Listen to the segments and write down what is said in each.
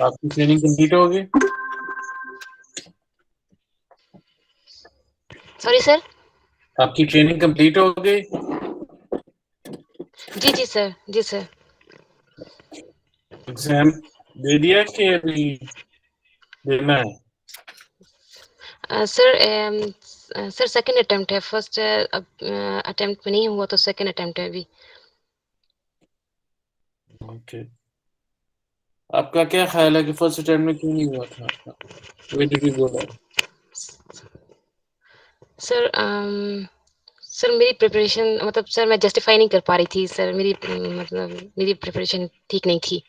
आपकी training complete हो गई? Sorry sir. आपकी ट्रेनिंग कंप्लीट हो गई? जी जी सर, जी सर। एग्जाम दे दिया कि अभी देना है? सर सेकंड अटेम्प्ट है। फर्स्ट अटेम्प्ट में नहीं हुआ तो सेकंड अटेम्प्ट है अभी। ओके। आपका क्या ख्याल है कि फर्स्ट अटेम्प्ट में क्यों नहीं हुआ था आपका? Where did you go wrong? Sir sir मेरी प्रिपरेशन, मतलब सर मैं जस्टिफाई नहीं कर पा रही थी सर। मतलब मेरी प्रिपरेशन ठीक नहीं थी।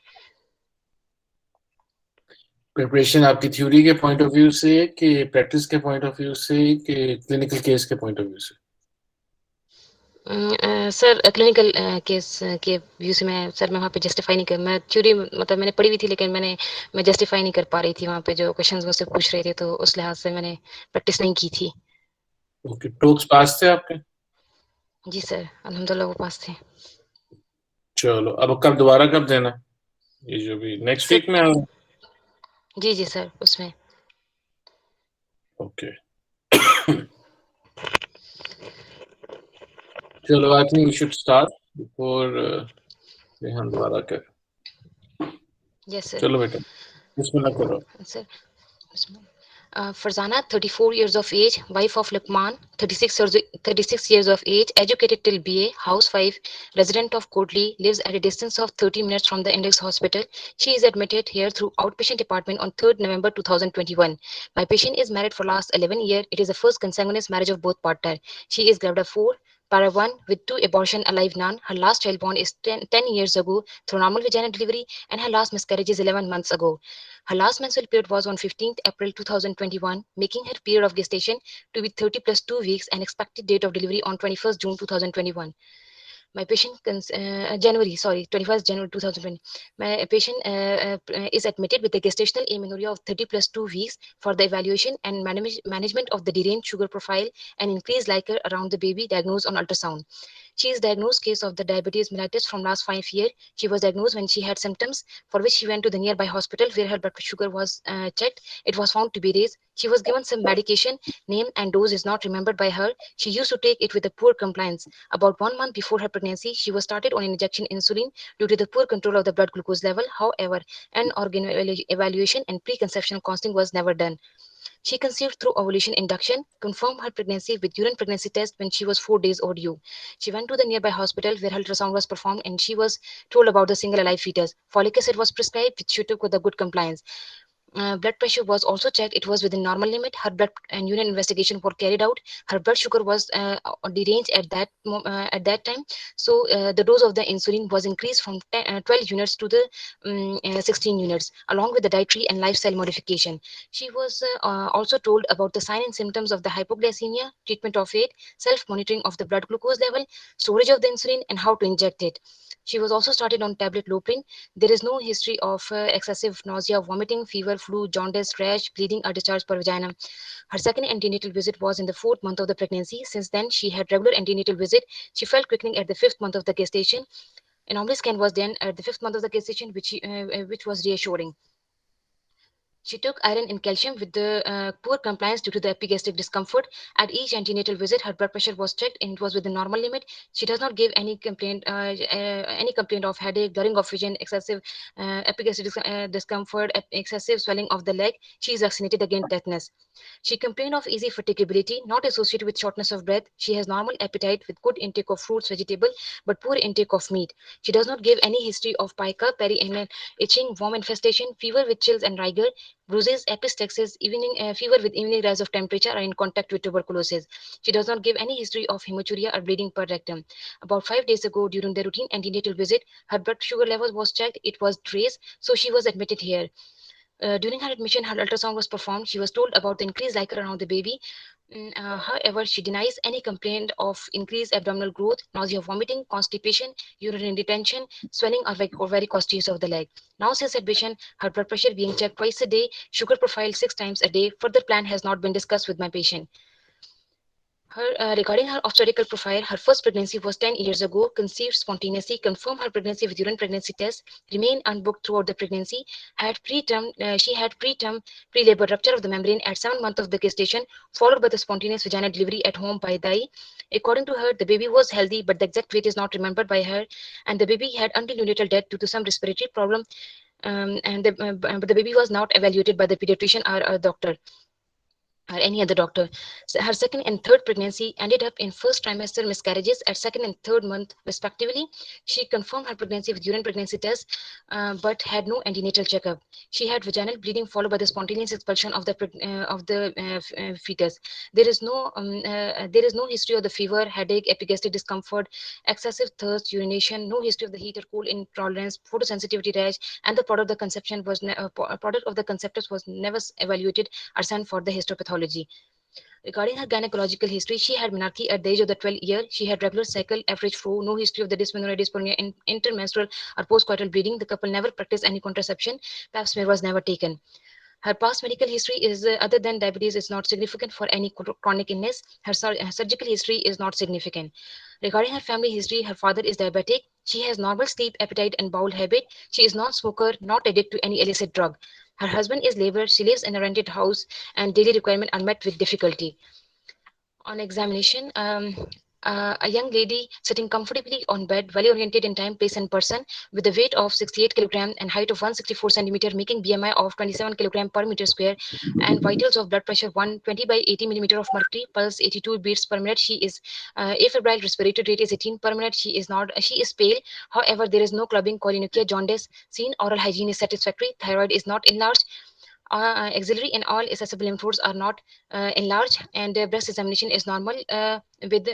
प्रिपरेशन आपकी थ्योरी के पॉइंट ऑफ व्यू से कि प्रैक्टिस के पॉइंट ऑफ व्यू से कि क्लिनिकल केस के पॉइंट ऑफ व्यू से? सर क्लिनिकल केस के व्यू से मैं वहाँ पे जस्टिफाई नहीं कर, मैं थ्योरी मतलब मैंने पढ़ी हुई थी, लेकिन मैं जस्टिफाई नहीं कर पा रही थी वहाँ पे जो क्वेश्चंस मुझसे पूछ रहे थे, तो उस लिहाज से मैंने प्रैक्टिस नहीं की थी। ओके, टोक्स पास थे आपके? जी सर, अल्हम्दुलिल्लाह वो पास थे। चलो, अब कब दोबारा कब देना? ये जो भी नेक्स्ट सर वीक में? जी जी सर, उसमें। ओके। चलो, I think we should start before हम दोबारा कर। Yes sir. चलो बेटा, बिस्मिल्लाह करो। Sir Farzana, 34 years of age, wife of Lukman, 36 years of age, educated till BA, housewife, resident of Kodli, lives at a distance of 30 minutes from the Index Hospital. She is admitted here through outpatient department on 3rd November 2021. My patient is married for last 11 years. It is the first consanguineous marriage of both partners. She is Gravida 4, Para 1 with 2 abortion, alive none. Her last child born is 10 years ago through normal vaginal delivery, and her last miscarriage is 11 months ago. Her last menstrual period was on 15th April 2021, making her period of gestation to be 30 plus 2 weeks and expected date of delivery on 21st June 2021. My patient, January, sorry, 21st January 2020. My patient is admitted with a gestational amenorrhea of 30 plus 2 weeks for the evaluation and management of the deranged sugar profile and increased liquor around the baby diagnosed on ultrasound. She is diagnosed case of the diabetes mellitus from last 5 years. She was diagnosed when she had symptoms for which she went to the nearby hospital where her blood sugar was checked. It was found to be raised. She was given some medication. Name and dose is not remembered by her. She used to take it with a poor compliance. About 1 month before her pregnancy, she was started on an injection insulin due to the poor control of the blood glucose level. However, an organ evaluation and preconception counseling was never done. She conceived through ovulation induction, confirmed her pregnancy with urine pregnancy test when she was 4 days overdue. She went to the nearby hospital where ultrasound was performed and she was told about the single alive fetus. Folic acid was prescribed, which she took with a good compliance. Blood pressure was also checked. It was within normal limit. Her blood and urine investigation were carried out. Her blood sugar was deranged at that time. So the dose of the insulin was increased from 12 units to the 16 units, along with the dietary and lifestyle modification. She was also told about the sign and symptoms of the hypoglycemia, treatment of it, self-monitoring of the blood glucose level, storage of the insulin, and how to inject it. She was also started on tablet Loprin. There is no history of excessive nausea, vomiting, fever, flu, jaundice, rash, bleeding, or discharge per vagina. Her second antenatal visit was in the 4th month of the pregnancy. Since then, she had regular antenatal visit. She felt quickening at the 5th month of the gestation. An anomaly scan was done at the 5th month of the gestation, which was reassuring. She took iron and calcium with the poor compliance due to the epigastric discomfort. At each antenatal visit, her blood pressure was checked and it was within normal limit. She does not give any complaint of headache, blurring of vision, excessive epigastric discomfort, excessive swelling of the leg. She is vaccinated against tetanus. She complained of easy fatigability, not associated with shortness of breath. She has normal appetite with good intake of fruits, vegetable, but poor intake of meat. She does not give any history of pica, perianal itching, worm infestation, fever with chills and rigor, bruises, epistaxis, evening fever with evening rise of temperature are in contact with tuberculosis. She does not give any history of hematuria or bleeding per rectum. About 5 days ago, during the routine antenatal visit, her blood sugar level was checked. It was raised, so she was admitted here. During her admission, her ultrasound was performed. She was told about the increased liquor around the baby. However, she denies any complaint of increased abdominal growth, nausea, vomiting, constipation, urinary retention, swelling, or varicosities of the leg. Now, since admission, her blood pressure being checked twice a day, sugar profile 6 times a day. Further plan has not been discussed with my patient. Regarding her obstetrical profile, her first pregnancy was 10 years ago, conceived spontaneously, confirmed her pregnancy with urine pregnancy test, remained unbooked throughout the pregnancy, she had preterm pre-labor rupture of the membrane at 7 months of the gestation, followed by the spontaneous vaginal delivery at home by Dai. According to her, the baby was healthy, but the exact weight is not remembered by her, and the baby had until neonatal death due to some respiratory problem, but the baby was not evaluated by the pediatrician or a doctor or any other doctor. So her second and third pregnancy ended up in first trimester miscarriages at second and third month respectively. She confirmed her pregnancy with urine pregnancy test, but had no antenatal checkup. She had vaginal bleeding followed by the spontaneous expulsion of the fetus. There is no history of the fever, headache, epigastric discomfort, excessive thirst, urination, no history of the heat or cool intolerance, photosensitivity rash, and the product of the conceptus was never evaluated or sent for the histopathology. Regarding her gynecological history, she had menarche at the age of the 12th year. She had regular cycle, average flow, no history of the dysmenorrhea, dyspnea, intermenstrual or postcoital bleeding. The couple never practiced any contraception. Pap smear was never taken. Her past medical history is other than diabetes is not significant for any chronic illness. Her surgical history is not significant. Regarding her family history, her father is diabetic. She has normal sleep, appetite, and bowel habit. She is non-smoker, not addicted to any illicit drug. Her husband is labor. She lives in a rented house, and daily requirements are met with difficulty. On examination, a young lady sitting comfortably on bed, well oriented in time, place, and person, with a weight of 68 kilogram and height of 164 centimeter, making BMI of 27 kilogram per meter square, and vitals of blood pressure 120 by 80 millimeter of mercury, pulse 82 beats per minute. She is afebrile, respiratory rate is 18 per minute. She is not. She is pale. However, there is no clubbing, cholenuria, jaundice seen. Oral hygiene is satisfactory. Thyroid is not enlarged. Axillary and all accessible lymph nodes are not enlarged, and breast examination is normal with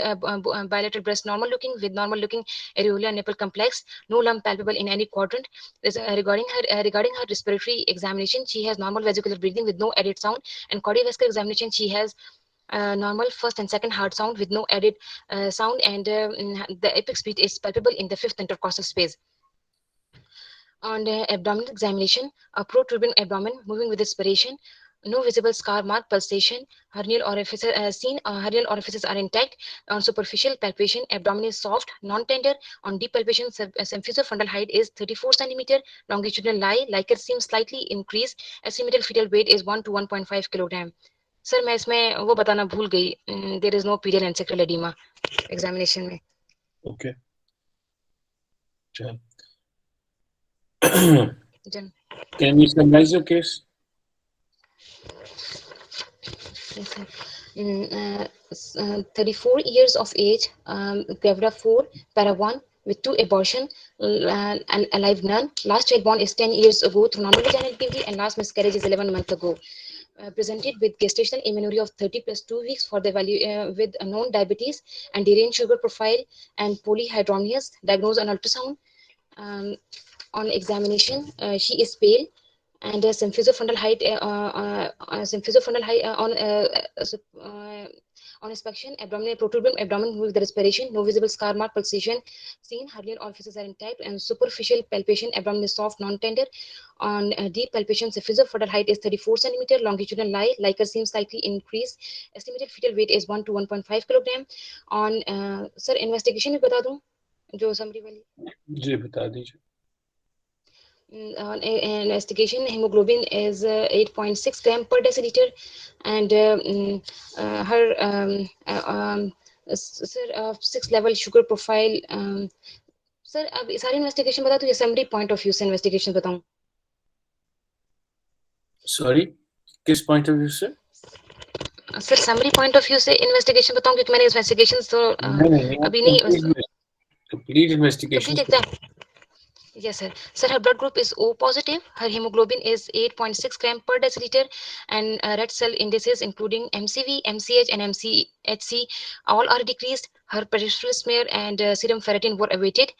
bilateral breast normal looking with normal looking areola nipple complex, no lump palpable in any quadrant. Regarding her respiratory examination, she has normal vesicular breathing with no added sound, and cardiovascular examination, she has normal first and second heart sound with no added sound, and the apex beat is palpable in the fifth intercostal space. On the abdominal examination, a protuberant abdomen moving with aspiration, no visible scar mark pulsation, hernial orifices hernial orifices are intact. On superficial palpation, abdomen is soft, non-tender. On deep palpation, symphysiofundal height is 34 centimeter. Longitudinal lichens seems slightly increased. Estimated fetal weight is 1 to 1.5 kilogram. Sir मैं इसमें वो बताना भूल गई, there is no period ancestral oedema examination में. Okay. Can you summarize your case? Yes, sir. 34 years of age, Gavra 4, Para 1, with 2 abortion, and alive none. Last child born is 10 years ago through normal vaginal delivery, and last miscarriage is 11 months ago. Presented with gestational amenorrhea of 30 plus 2 weeks for the value with a known diabetes and deranged sugar profile and polyhydramnios, diagnosed on ultrasound. On examination, she is pale, and symphysiofundal height on inspection, abdominal protuberant abdomen with the respiration, no visible scar mark pulsation seen, hernial orifices are intact, and superficial palpation, abdomen is soft, non-tender. On deep palpation, symphysiofundal height is 34 centimeter, longitudinal lichens seems slightly increased. Estimated fetal weight is 1 to 1.5 kilogram. On sir investigation भी बता दूं जो summary वाली. जी बता दीजिए. On investigation, hemoglobin is 8.6 gram per deciliter, and her sir 6 level sugar profile. Sir अब सारी investigation बता दूं या समरी पॉइंट ऑफ व्यू से इन्वेस्टिगेशन बताऊं? सॉरी, किस पॉइंट ऑफ व्यू से? Sir summary point of view से इन्वेस्टिगेशन बताऊं क्योंकि मैंने इन्वेस्टिगेशन तो अभी नहीं complete investigation. Yes, sir. Sir, her blood group is O positive. Her hemoglobin is 8.6 gram per deciliter, and red cell indices including MCV, MCH, and MCHC all are decreased. Her peripheral smear and serum ferritin were awaited,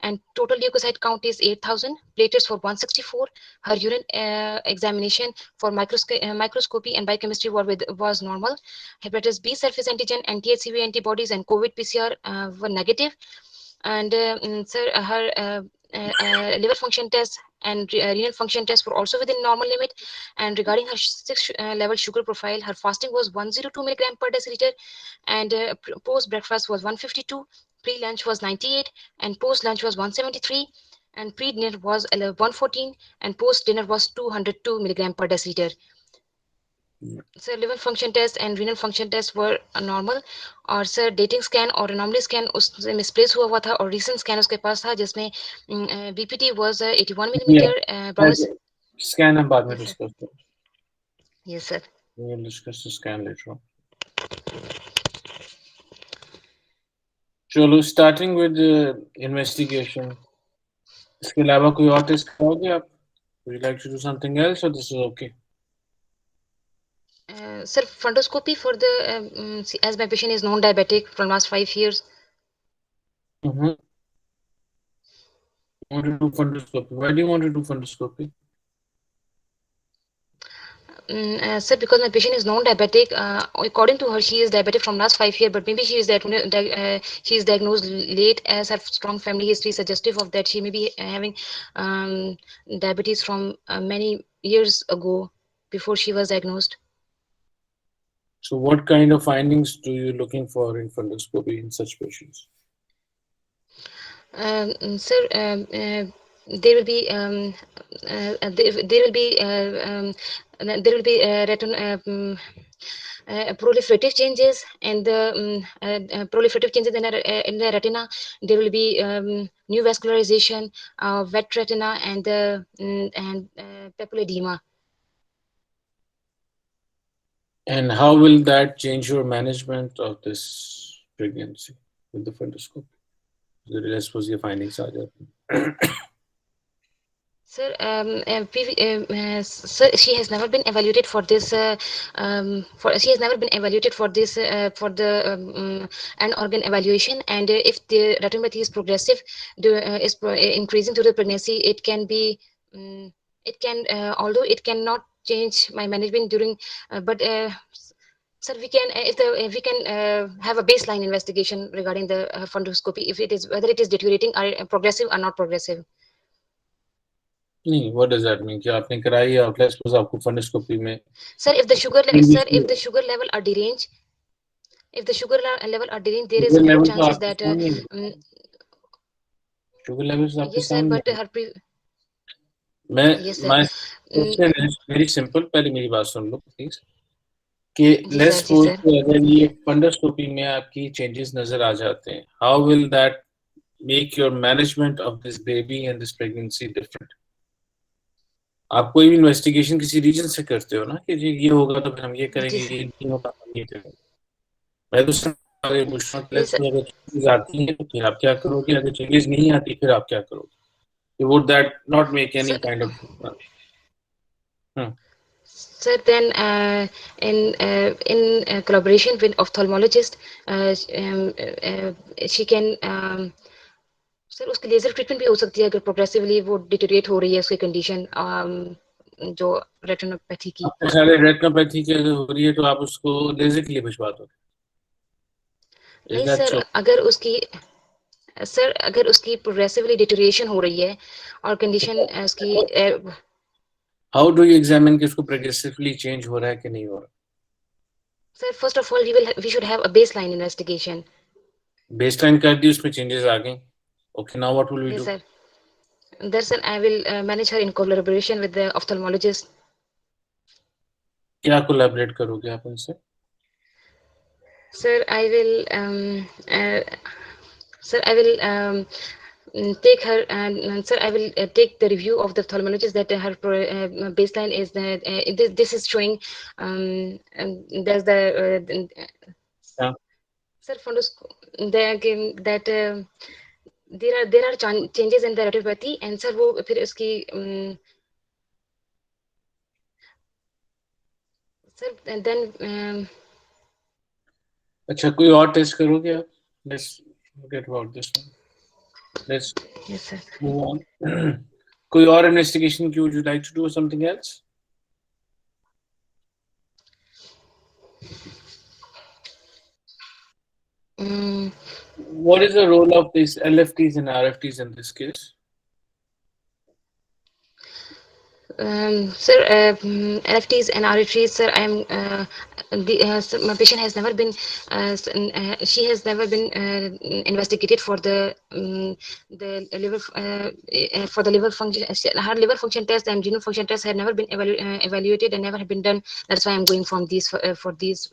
and total leukocyte count is 8,000. Platelets for 164. Her urine examination for microscopy and biochemistry was normal. Hepatitis B surface antigen, anti-HCV antibodies, and COVID PCR were negative. And sir, her liver function test and renal function test were also within normal limit. And regarding her 6 level sugar profile, her fasting was 102 milligram per deciliter, and post breakfast was 152, pre lunch was 98, and post lunch was 173, and pre dinner was 114, and post dinner was 202 milligram per deciliter. Sir liver function test and renal function test were normal, और sir dating scan और anomaly scan उससे misplace हुआ था, और recent scan उसके पास था जिसमें BPT was 81 Yeah. Millimetre brownish. Scan हम बाद में यस सर. discuss करेंगे. Yes sir. We will discuss the scan later on. चलो, starting with the investigation. इसके अलावा कोई और टेस्ट कराओगे आप? Would you like to do something else or this is okay? Sir, fundoscopy for the as my patient is non-diabetic from last 5 years. You want to do fundoscopy? Why do you want to do fundoscopy? Sir, because my patient is non-diabetic, according to her, she is diabetic from last 5 years, but maybe she is she is diagnosed late, as her strong family history suggestive of that she may be having diabetes from many years ago before she was diagnosed. So what kind of findings do you looking for in fundoscopy in such patients? Sir, there will be there will be there will be proliferative changes, and the proliferative changes in the retina. There will be new vascularization, wet retina, and papilledema. And how will that change your management of this pregnancy with the fundoscopy? Let's suppose your findings are there. Sir, sir, she has never been evaluated for this. She has never been evaluated for this for the an organ evaluation. And if the retinopathy is progressive, increasing through the pregnancy, it can be. It can, although it cannot change my management during, but. Sir, we can if we can have a baseline investigation regarding the fundoscopy, if it is whether it is deteriorating or progressive or not progressive. नहीं, what does that mean? कि आपने कराई और let's suppose आपको fundoscopy में Sir, if the sugar level are deranged, if the sugar level are deranged, there is sugar more level तो chances आपके that सामने है. Sugar levels आपके yes sir, सामने but है. her yes sir. My question is very simple. पहले मेरी बात सुन लो प्लीज. कि जी let's सर, जी suppose सर. अगर ये fundoscopy में आपकी changes नजर आ जाते हैं, how will that make your management of this baby and this pregnancy different? आप कोई भी इन्वेस्टिगेशन किसी रीजन से करते हो ना कि जी ये होगा तो फिर हम ये जी करेंगे, सर. ये नहीं होगा हम ये करेंगे. मैं तो सिर्फ पूछ रहा हूँ कि जी let's सर. suppose अगर चेंजेस आती हैं तो फिर आप क्या करोगे, अगर चेंजेस नहीं आती फिर आप क्या करोगे? Would that not make any Sir, kind of difference? sir, then in collaboration with ophthalmologist, she can sir उसकी लेजर ट्रीटमेंट भी हो सकती है अगर प्रोग्रेसिवली वो डिटेरिएट हो रही है उसकी कंडीशन जो रेटिनोपैथी की. आपके सारे रेटिनोपैथी की अगर हो रही है तो आप उसको लेजर के लिए भिजवा दो. नहीं सर, अगर उसकी प्रोग्रेसिवली डिटेरिएशन हो रही है और कंडीशन उसकी How do you examine कि उसको progressively change हो रहा है कि नहीं हो रहा? Sir first of all we should have a baseline investigation. Baseline कर दी, उसमें चेंजेस आ गई. Okay, now what will we do? Yes sir. That's I will manage her in collaboration with the ophthalmologist. क्या कोलैबोरेट करोगे आप उनसे? Sir, I will sir, I will take her and sir, I will take the review of the ophthalmologist that her baseline is that this is showing there's the Yeah. sir that there are changes in the retinopathy, and sir वो फिर उसकी sir and then अच्छा, कोई और test करोगे आप? Let's forget about this one. Let's yes sir. move on. कोई और इन्वेस्टिगेशन की would you like to do something else? What is the role of these LFTs and RFTs in this case? Sir, LFTs and RFTs, sir, sir, my patient has never been, she has never been investigated for the liver function. Her liver function test and renal function test had never been evaluated and never have been done. That's why I'm going from these for these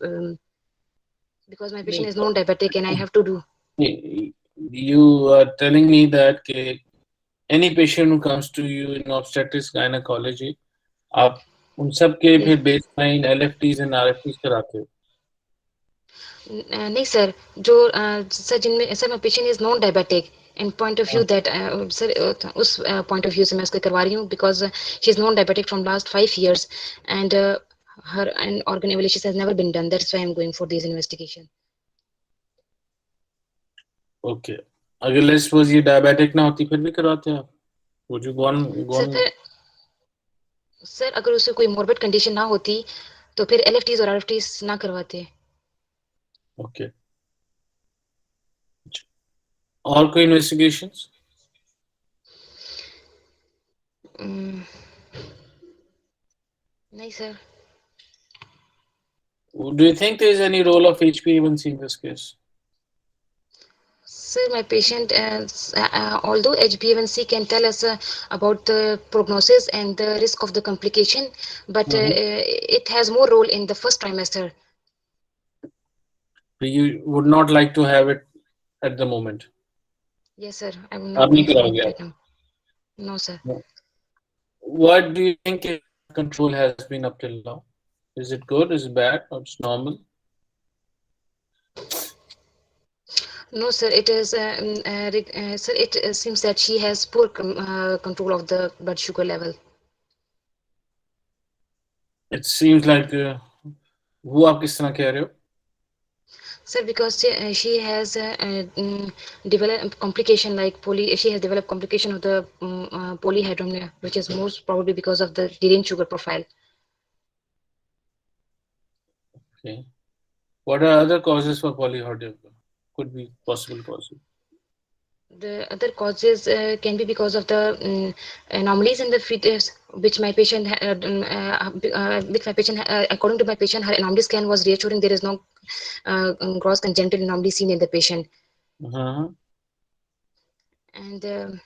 because my patient is non-diabetic and I have to do. You are telling me that any patient who comes to you in obstetrics gynecology, आप उन सब के Yes. फिर baseline LFTs and RFTs कराते हो? नहीं sir, जो sir जिनमें सर मैं patient is non diabetic in point of view that sir उस पॉइंट ऑफ व्यू से मैं उसको करवा रही हूँ because she is non diabetic from last 5 years and her an organ evaluation has never been done. That's why I'm going for this investigation. Okay. अगर let's suppose ये diabetic ना होती फिर भी करवाते आप? Would you go sir on? फिर sir अगर उसे कोई मोर्बिड कंडीशन ना होती तो फिर एलएफटीज और आरएफटीज ना करवाते. Okay. और कोई investigations? नहीं sir. Do you think there is any role of HbA1c in this case? Sir, my patient, although HbA1c can tell us about the prognosis and the risk of the complication, but it has more role in the first trimester. You would not like to have it at the moment? Yes, sir. I'm आप not नहीं going for it कराओगे आप? right now. No, sir. What do you think control has been up till now? Is it good? Is it bad? Or it's normal? No, sir. It is, sir. It seems that she has poor control of the blood sugar level. It seems like वो आप किस तरह कह रहे हो? Sir, because she has developed complication like she has developed complication of the polyhydramnios, which is most probably because of the deranged sugar profile. Okay. What are other causes for polyhydramnios? Could be possible causes. The other causes can be because of the anomalies in the fetus, which my patient, according to my patient, her anomaly scan was reassuring. There is no gross congenital anomaly seen in the patient. And the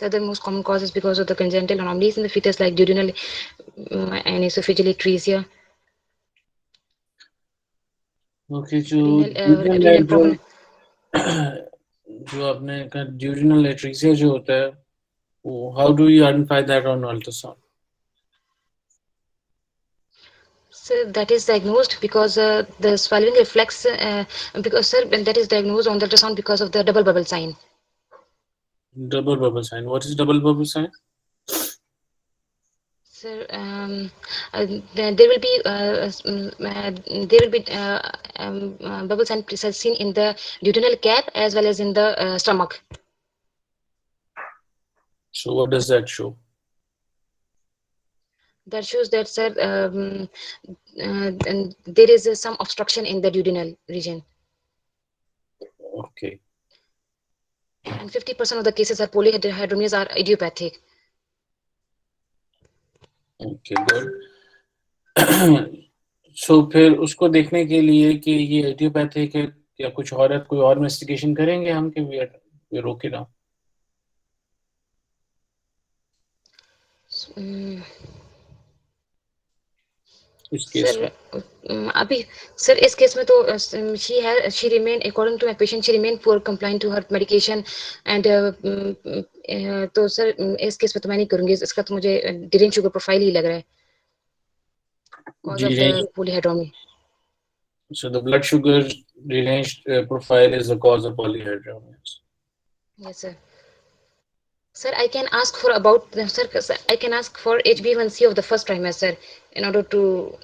other most common cause is because of the congenital anomalies in the fetus, like duodenal and esophageal atresia. Okay, जो Renal problem. जो आपने कहा duodenal atresia जो होता है, how do you identify that on ultrasound? So that is diagnosed because the swallowing reflex, because sir, that is diagnosed on the ultrasound because of the double bubble sign. Double bubble sign. What is double bubble sign? Sir, there will be bubble sign seen in the duodenal cap as well as in the stomach. So what does that show? That shows that, sir, and there is some obstruction in the duodenal region. Okay. And 50% of the cases are polyhydramnios are idiopathic. Okay, good. So फिर उसको देखने के लिए कि ये idiopathic है या कुछ और है, कोई और investigation करेंगे हम कि we रोके ना? इस केस में अभी सर इस केस में तो she remain according to my patient she remain poor compliant to her medication and तो सर इस केस में तो मैं नहीं करूंगी, इसका तो मुझे deranged sugar profile ही लग रहा है cause of the polyhydramnios. So the blood sugar deranged profile is the cause of polyhydramnios. Yes, sir. Sir, I can ask for about sir. I can ask for HbA1c of the first trimester in order to.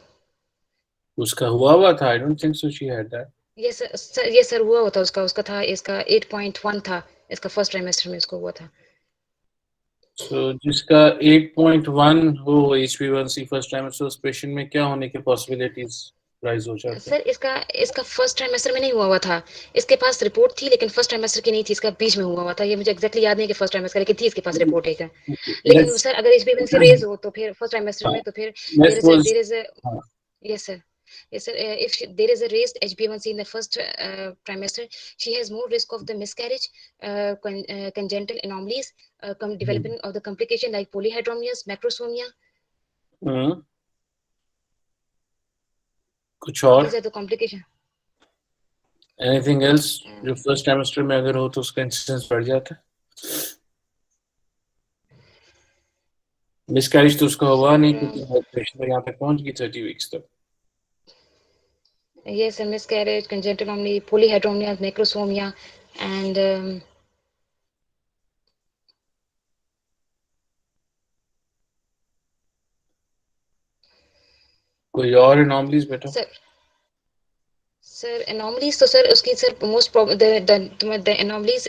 उसका हुआ था? I don't think so. She had that. Yes, sir. Yes, sir. हुआ था उसका था इसका 8.1 था इसका फर्स्ट ट्राइमेस्टर में इसको हुआ था. So जिसका 8.1 हो HbA1c फर्स्ट trimester उस पेशेंट में क्या होने के possibilities राइज हो जाते? सर इसका इसका फर्स्ट ट्राइमेस्टर में नहीं हुआ था। इसके पास रिपोर्ट थी लेकिन फर्स्ट ट्राइमेस्टर की नहीं थी, इसका बीच में हुआ था। ये मुझे एग्जैक्टली याद नहीं कि फर्स्ट ट्राइमेस्टर लेकिन थी इसके पास रिपोर्ट एक है। लेकिन लेट्स सर अगर HbA1c रेज हो तो फिर फर्स्ट ट्राइमेस्टर में तो फिर let's suppose, there is a हाँ, yes sir yes sir if there is a raised HbA1c in the first trimester, she has more risk of the miscarriage, congenital anomalies, developing of the complication like polyhydramnios, macrosomia. हम्म, कुछ और? These are the complication. Anything else uh, जो first semester में अगर हो तो उसका incidence बढ़ जाता है? मिसकैरेज तो उसका हुआ नहीं sir क्योंकि ब्लड प्रेशर यहाँ तक पहुंच गई 30 वीक्स तक। yes, a miscarriage, congenital anomaly, polyhydramnios, macrosomia, and कोई और एनॉमलीज बेटा? sir sir anomalies तो सर उसकी sir most the anomalies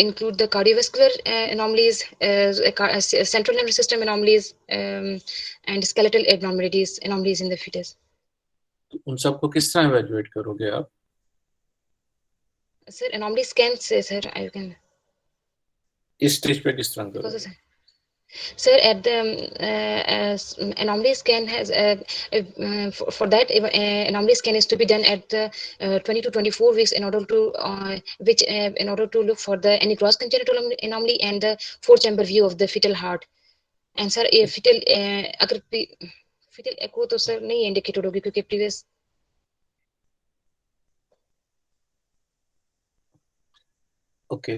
include the cardiovascular anomalies, central nervous system anomalies, and skeletal abnormalities, anomalies in the fetus. उन सबको किस तरह evaluate करोगे आप? Sir anomaly scans से sir I can इस स्टेज पे किस तरह because करोगे? sir at the anomaly scan has for that anomaly scan is to be done at the 20 to 24 weeks in order to which in order to look for the any gross congenital anomaly and the four chamber view of the fetal heart. And sir ये fetal अगर fetal echo तो sir नहीं indicated होगी क्योंकि previous okay,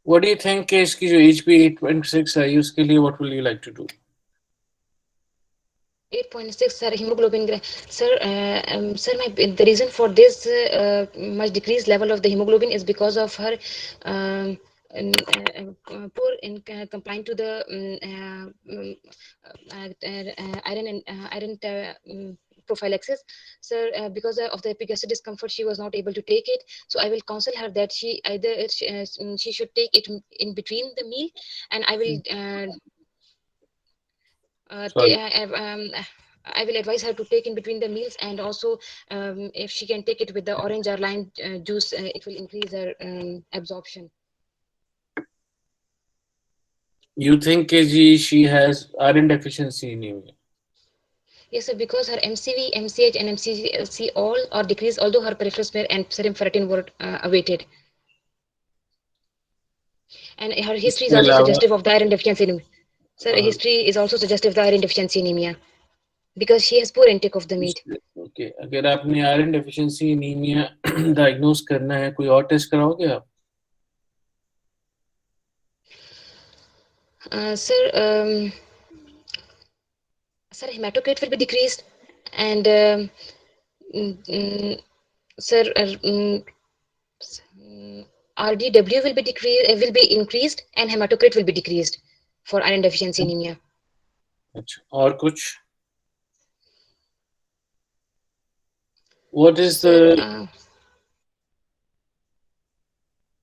what do you think कि इसकी जो HbA26 है उसके लिए what will you like to do? 8.6 sir hemoglobin sir sir the reason for this much decreased level of the hemoglobin is because of her poor in complying to the iron and iron prophylaxis. Sir because of the epigastric discomfort she was not able to take it, so I will counsel her that she either she should take it in between the meal, and I will sorry, I will advise her to take in between the meals, and also if she can take it with the orange or lime juice, it will increase her absorption. You think कि जी she has iron deficiency anaemia? Yes, sir, because her MCV, MCH, and MCC all are decreased, although her peripheral smear and serum ferritin were awaited. And her history is इसके also अलावा suggestive of the iron deficiency anemia. Sir, history is also suggestive of the iron deficiency anemia because she has poor intake of the meat. Okay, अगर आपने iron deficiency anaemia diagnose करना है कोई और test कराओगे आप? Sir, sir, hematocrit will be decreased, and sir, RDW will be will be increased, and hematocrit will be decreased for iron deficiency anemia. अच्छा, और कुछ? What is Sir, the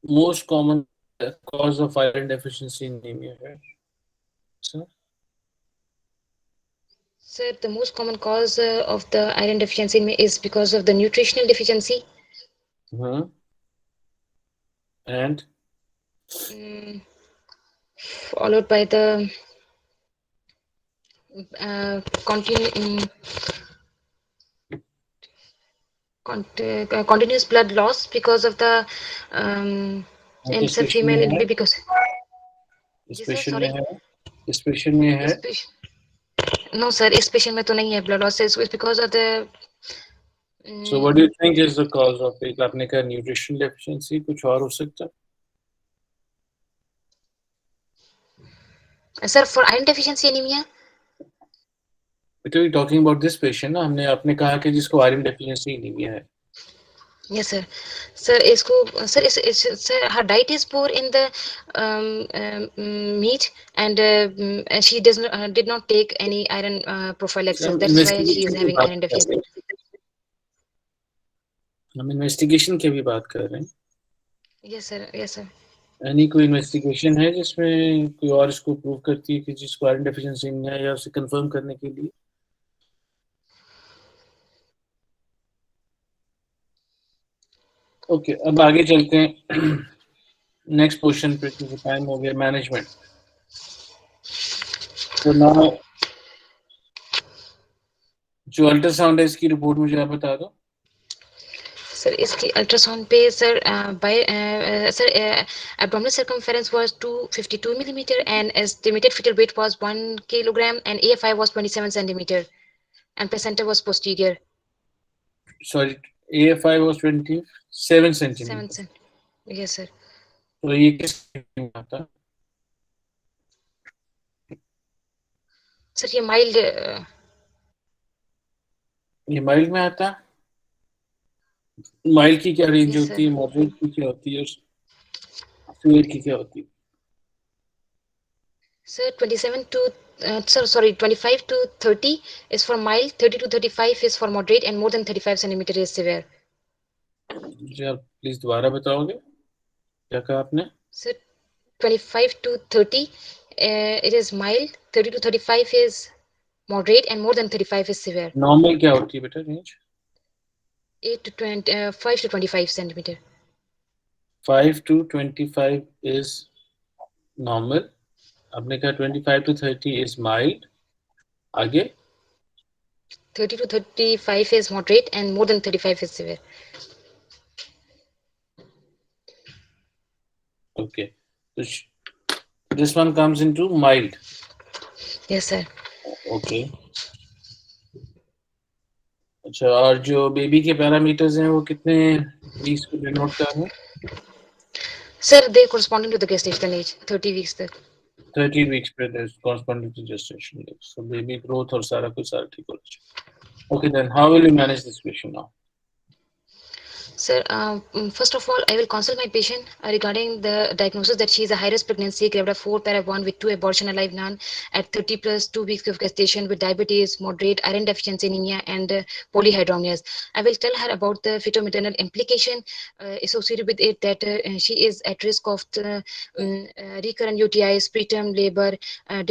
most common cause of iron deficiency anemia here, sir? sir, the most common cause of the iron deficiency anemia is because of the nutritional deficiency, And mm, followed by the continu- continuous blood loss because of the and किस sir patient में female है? will be because इस जी sir patient में sorry है? इस patient में है? इस नो सर इस पेशेंट में तो नहीं है blood loss, is because of the So what do you think is the cause of it? आपने कहा nutrition deficiency, कुछ और हो सकता है? Sir for iron deficiency anaemia. But we talking about this patient ना, हमने आपने कहा कि जिसको iron deficiency anemia है. यस सर सर इसको सर इस sir her diet is poor in the meat and she did not take any iron prophylaxis, हम that's why she investigation is की having बात iron कर रहे deficiency. हैं, हम इन्वेस्टिगेशन की भी बात कर रहे हैं. यस सर यस सर यानी कोई इन्वेस्टिगेशन है जिसमें कोई और इसको प्रूव करती है कि जिसको आयरन डेफिशिएंसी नहीं है, या उसे कंफर्म करने के लिए? ओके, अब आगे चलते हैं नेक्स्ट क्वेश्चन पे, क्योंकि टाइम हो गया। मैनेजमेंट। तो नाउ जो अल्ट्रासाउंड है इसकी रिपोर्ट मुझे आप बता दो। सर इसकी अल्ट्रासाउंड पे sir by sir abdominal circumference was 252 millimeter and estimated fetal weight was 1 kilogram and AFI was 27 centimeter and placenta was posterior. Sorry, AFI was 27 7 centimetre. cent. Yes sir. तो ये किस में आता है? सर ये mild ये mild में आता है। माइल्ड की क्या रेंज यस होती सर है, मॉडरेट की क्या होती है, सीवियर की क्या होती है? Sir 27 to sorry 25 to 30 is for mild, 30 to 35 is for moderate and more than 35 centimeter is severe. जी आप प्लीज दोबारा बताओगे, क्या कहा आपने? Sir 25 to 30 it is mild, 30 to 35 is moderate and more than 35 is severe. Normal क्या होती है बेटा range? 8 to 20 5 to 25 centimeter. 5 to 25 is normal. आपने कहा 25 to 30 इज माइल्ड। आगे? 30 to 35 is moderate and more than 35 is severe. Okay, तो this one comes into mild. Yes sir. Okay, अच्छा, और जो बेबी के पैरामीटर्स हैं वो कितने वीक्स को डिनोट कर रहे हैं? Sir they corresponding to the gestation age 30 weeks तक. 30 वीक्स पे corresponding to gestation leave, so baby growth और सारा कुछ सारा ठीक होना चाहिए। Okay, then how will you manage this question now? Sir, first of all, I will consult my patient regarding the diagnosis that she is a high-risk pregnancy, gravid 4, para 1 with 2 abortion alive none at 30 plus 2 weeks of gestation with diabetes, moderate iron deficiency anemia, and polyhydramnios. I will tell her about the fetal-maternal implication associated with it, that she is at risk of the, recurrent UTIs, preterm labor,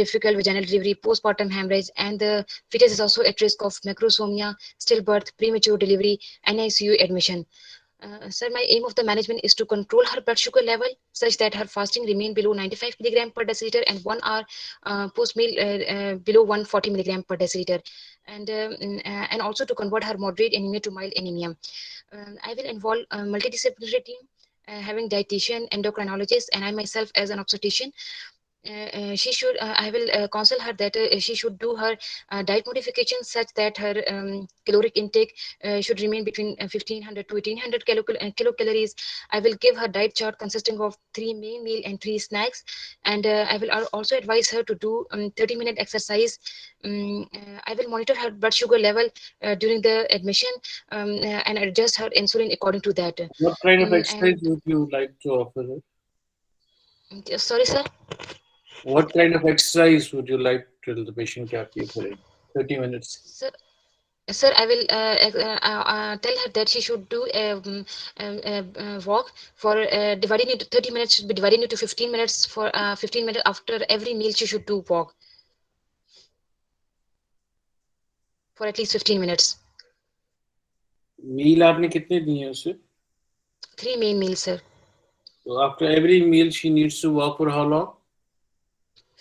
difficult vaginal delivery, postpartum hemorrhage, and the fetus is also at risk of macrosomia, stillbirth, premature delivery, NICU admission. Sir, my aim of the management is to control her blood sugar level such that her fasting remain below 95 milligram per deciliter and 1 hour post meal below 140 milligram per deciliter, and also to convert her moderate anemia to mild anemia. I will involve a multidisciplinary team having dietitian, endocrinologist, and I myself as an obstetrician. She should I will counsel her that she should do her diet modification such that her caloric intake should remain between 1500 to 1800 kilocalories. I will give her diet chart consisting of 3 main meal and 3 snacks, and I will also advise her to do 30-minute exercise. I will monitor her blood sugar level during the admission, and adjust her insulin according to that. What kind of exercise And would you like to offer her? sorry sir. What kind of exercise would you like to the patient क्या किए करें? 30 minutes. Sir, Sir, I will tell her that she should do a walk for dividing into 30 minutes should be divided into 15 minutes for 15 minutes after every meal she should do walk for at least 15 minutes. मील आपने कितने दिए हैं उसे? 3 main meals, sir. So after every meal she needs to walk for how long?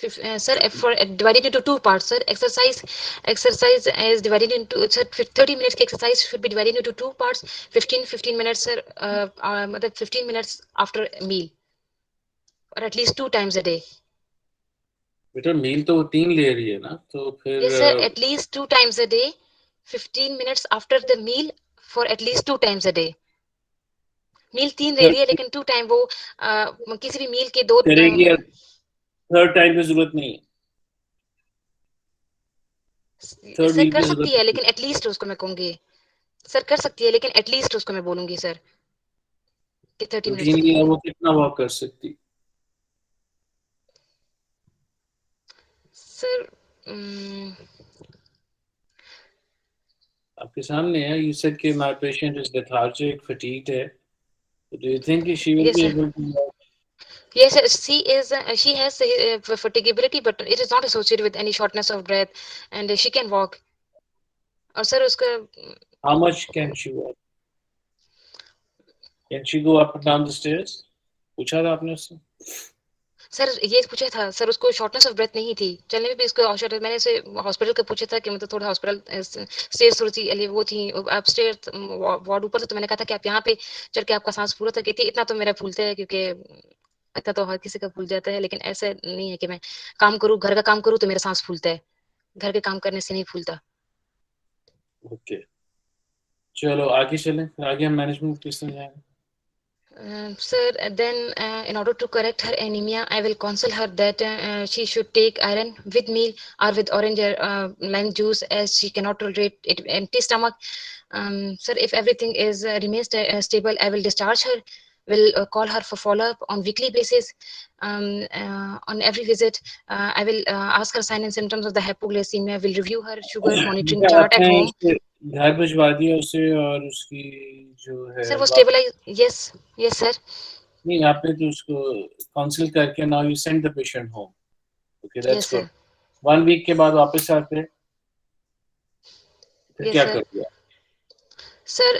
Sir, for divided into 2 parts, sir. Exercise is divided into, sir, 30 minutes exercise should be divided into 2 parts. 15 minutes, sir. 15 minutes after a meal, or at least 2 times a day. बेटा मील तो वो 3 ले रही है ना, तो फिर Yes, sir. At least 2 times a day. 15 minutes after the meal for at least 2 times a day. मील 3 ले रही है लेकिन 2 टाइम वो किसी भी मील के 2 करेगी, थर्ड टाइम की जरूरत नहीं है। थर्ड सर मील कर की सकती जरूरत है, नहीं लेकिन एटलीस्ट उसको मैं कहूंगी सर कर सकती है, लेकिन एटलीस्ट उसको मैं बोलूंगी सर कि 30 है। मिनट्स रूटीनली वो कितना वॉक कर सकती? सर आपके सामने है, you said कि my patient is lethargic, fatigued है, so do you think she will yes be sir able to walk? yes sir, she has fatigability but it is not associated with any shortness of breath and she can walk. और sir उसका How much can she walk? Can she go up and down the stairs? पूछा था आपने उससे? Sir ये पूछा था sir, उसको शॉर्टनेस ऑफ ब्रेथ नहीं थी, चलने में भी उसको शॉर्ट, मैंने उसे हॉस्पिटल का पूछा था कि मतलब थोड़ा हॉस्पिटल स्टेज थोड़ी सी वो थी, आप स्टेज वार्ड ऊपर था, तो मैंने कहा था कि आप यहाँ पे चढ़ के आपका सांस पूरा था, कहती इतना तो मेरा फूलता है, क्योंकि इतना तो हर किसी का फूल जाता है, लेकिन ऐसा नहीं है कि मैं काम करूँ, घर का काम करूँ तो मेरा सांस फूलता है, घर के काम करने से नहीं फूलता। ओके, चलो आगे चलें, फिर आगे हम मैनेजमेंट किस तरह जाएंगे? Sir, then in order to correct her anemia, I will counsel her that she should take iron with meal or with orange lime juice, as she cannot tolerate it empty stomach. Sir, if everything is remains stable, I will discharge her. Will call her for follow-up on weekly basis. On every visit, I will ask her sign and symptoms of the hypoglycemia. Will review her sugar monitoring क्या chart at आपने home. उसके घर भिजवा दिया उसे, और उसकी जो है Sir, वो stabilize. Yes, yes, sir. नहीं, आपने तो उसको काउंसिल करके now you send the patient home. Okay, Yes, that's good. sir. 1 week के बाद वापस आते हैं, फिर Yes, क्या sir. कर दिया? Sir,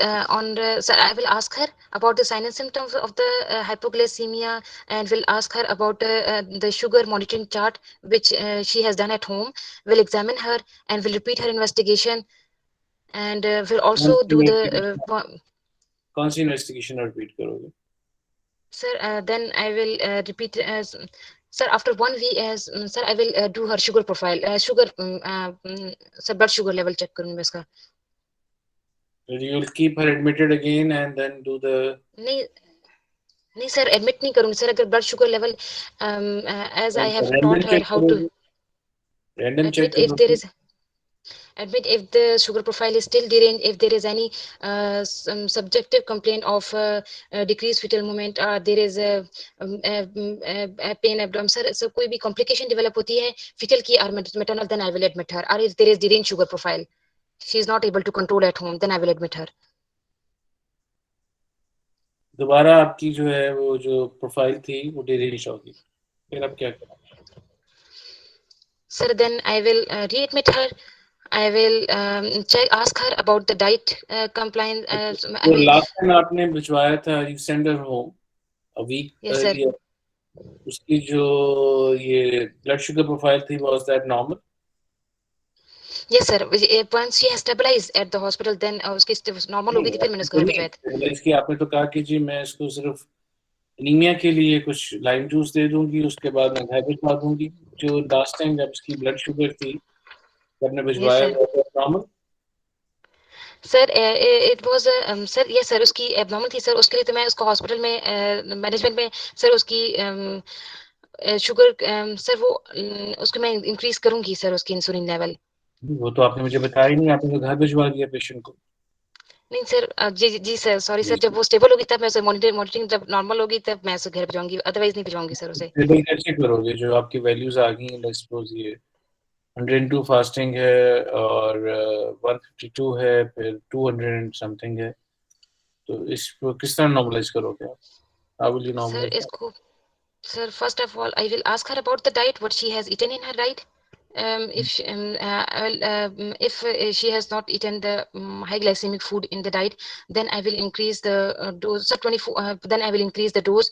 sir, I will ask her about the sign and symptoms of the hypoglycemia, and will ask her about the sugar monitoring chart which she has done at home. Will examine her and will repeat her investigation, and will कौन also सी do the investigation, कौन सी investigation repeat करोगे? sir. Then I will repeat as. Sir, after 1 week, as sir, I will do her sugar profile, sir, blood sugar level check करूँगी मैं इसका। You will keep her admitted again and then do the नहीं नहीं sir, admit नहीं करूंगी sir, अगर blood sugar level as I have random taught her check how to करोगे, random check admit if there करोगे। is admit if the sugar profile is still deranged, if there is any some subjective complaint of decreased fetal movement, there is a pain abdomen sir, so कोई भी complication develop होती है fetal की or maternal, then I will admit her, or if there is deranged sugar profile, she is not able to control at home, then I will admit her. दोबारा आपकी जो है वो जो प्रोफाइल थी वो डिरेंज होगी, फिर आप क्या करोगे? Sir, then I will readmit her. I will ask her about the diet compliance. I तो will. लास्ट टाइम आपने भिजवाया था, you send her home a week Yes, sir. Earlier, उसकी जो ये ब्लड शुगर प्रोफाइल थी, was that normal? Yes, sir. Once she has stabilized at the hospital, then उसकी normal हो गई थी, फिर मैंने उसको घर नहीं, भिजवाया था. इसकी आपने तो कहा कि जी मैं इसको सिर्फ एनीमिया के लिए कुछ लाइम जूस दे दूंगी, उसके बाद मैं घर भिजवा दूंगी। जो लास्ट टाइम जब इसकी ब्लड शुगर थी, जब ने Yes, भिजवाया sir. Normal? Sir, it was sir, yes, sir, उसकी abnormal थी, sir, उसके लिए तो मैं उसको hospital में management में sir उसकी शुगर सर वो उसको मैं इंक्रीज करूंगी सर, उसकी इंसुलिन लेवल। वो तो आपने मुझे बताया ही नहीं, आपने तो घर भिजवा दिया पेशेंट को। नहीं सर, जी जी सर, सॉरी जी, सर, जब वो स्टेबल होगी तब मैं उसे मॉनिटरिंग जब नॉर्मल होगी तब मैं उसे घर भेजूंगी, अदरवाइज नहीं भेजूंगी सर उसे। स्टेबल कैसे करोगे? जो आपकी वैल्यूज आ गई, लेट्स सपोज ये 102 फास्टिंग है और 152 है, फिर 200 एंड समथिंग है, तो इसको किस तरह नॉर्मलाइज करोगे आप? How will you sir normalise? इसको Sir, first of all, I will ask her about the diet, what she has eaten in her diet. If she has not eaten the high glycemic food in the diet, then I will increase the dose. So 24. Then I will increase the dose,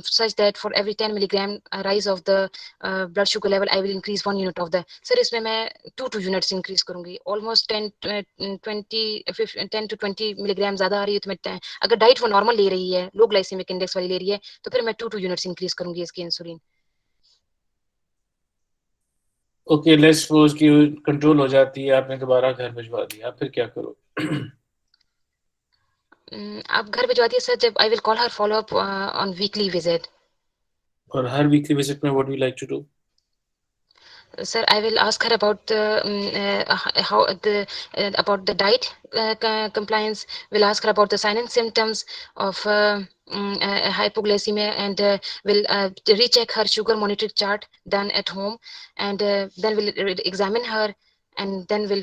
such that for every 10 milligram rise of the blood sugar level, I will increase 1 unit of the. Sir, इसमें मैं 2 units increase करूँगी. Almost 10 to 20 milligram ज़्यादा आ रही है, तो मैं अगर diet वो नॉर्मल ले रही है, लो ग्लाइसेमिक इंडेक्स वाली ले रही है, तो फिर मैं 2 units इंक्रीज करूंगी इसकी इंसुलिन। ओके, लेट्स सपोज कि कंट्रोल हो जाती है, आपने दोबारा घर भिजवा दिया, फिर क्या करो? आप घर भिजवा दिए सर, जब I will call her follow up on weekly visit. और हर वीकली विजिट में what do you like to do? Sir, I will ask her about how the about the diet compliance. Will ask her about the sign and symptoms of hypoglycemia, and will recheck her sugar monitoring chart done at home, and then will examine her, and then will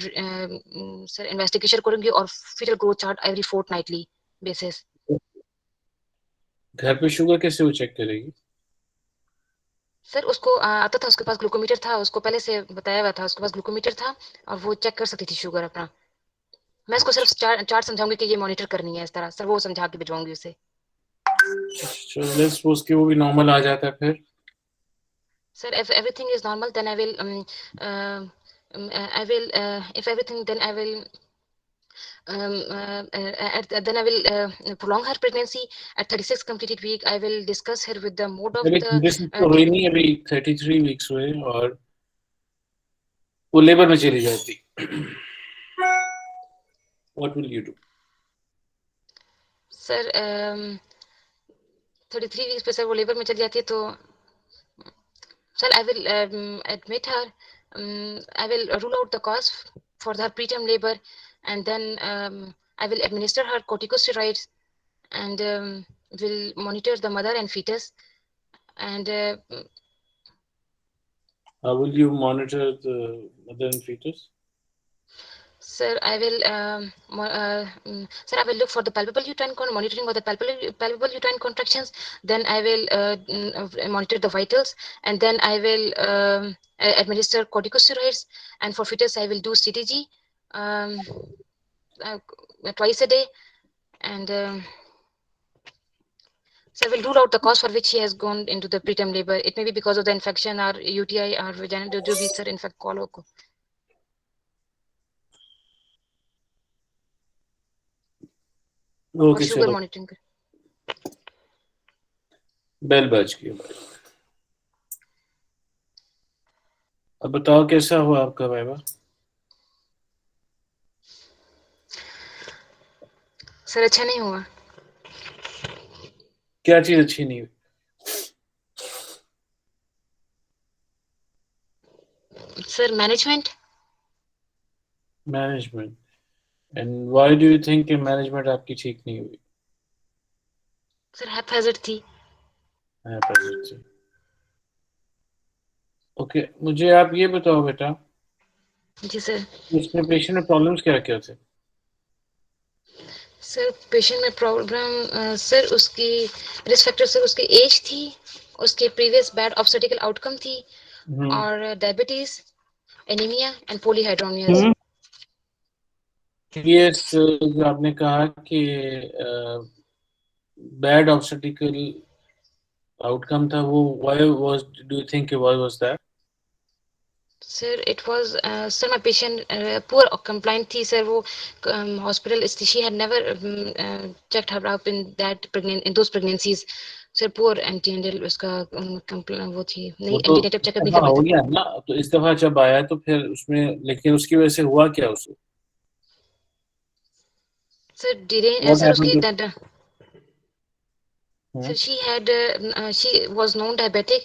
sir investigation करूँगी, और fetal growth chart every fortnightly basis. घर पे sugar कैसे वो check करेगी? Sir उसको आता था, उसके पास ग्लूकोमीटर था, उसको पहले से बताया हुआ था, उसके पास ग्लूकोमीटर था और वो चेक कर सकती थी शुगर अपना। मैं उसको सिर्फ चार्ट समझाऊंगी कि ये मॉनिटर करनी है इस तरह, सर वो समझा के भिजवाऊंगी उसे। So let's suppose कि वो भी normal आ जाता है फिर. Sir, if everything is normal, then I will if everything, then I will prolong her pregnancy at 36 completed week. I will discuss her with the mode of अभी the 36 तो हुई नहीं, अभी 33 weeks हुए और वो लेबर में चली जाती. What will you do? sir 33 weeks पे सर वो लेबर में चली जाती है तो sir I will admit her. I will rule out the cause for the preterm labor, and then I will administer her corticosteroids, and will monitor the mother and fetus, and How will you monitor the mother and fetus? sir, I will sir, I will look for the palpable uterine monitoring of the palpable uterine contractions. Then I will monitor the vitals, and then I will administer corticosteroids. And for fetus, I will do CTG twice a day, and so I will rule out the cause for which she has gone into the preterm labor. It may be because of the infection or UTI or vaginal जो भी sir infect कॉलो को. और Okay, sugar चलो. Monitoring. Bell बज गई. अब बताओ कैसा हुआ आपका वाइवा? सर अच्छा नहीं हुआ. क्या चीज अच्छी नहीं हुई? Sir, management. Management. And why do you think कि management आपकी ठीक नहीं हुई? Sir, haphazard थी. ओके, मुझे आप ये बताओ बेटा, जी सर. इसमें पेशेंट में प्रॉब्लम्स क्या क्या थे? सर पेशेंट में प्रॉब्लम सर उसकी रिस्क फैक्टर सर उसकी एज थी, उसके प्रीवियस बैड ऑब्स्टेटिकल आउटकम थी, और डायबिटीज, एनीमिया एंड पोलीहाइड्रोमियाज. ये जो आपने कहा कि बैड ऑब्स्टेटिकल आउटकम था, वो why was do you think why was that? Sir it was sir my patient poor compliant थी सर. वो hospital she had never checked her up in that in those pregnancies. Sir poor antenatal उसका वो थी नहीं, वो तो antenatal checkup नहीं हाँ करवाया हो था. गया ना, तो इस दफा जब आया तो फिर उसमें, लेकिन उसकी वजह से हुआ क्या उसे? Sir delay what sir happened उसकी टू? Sir she was known diabetic,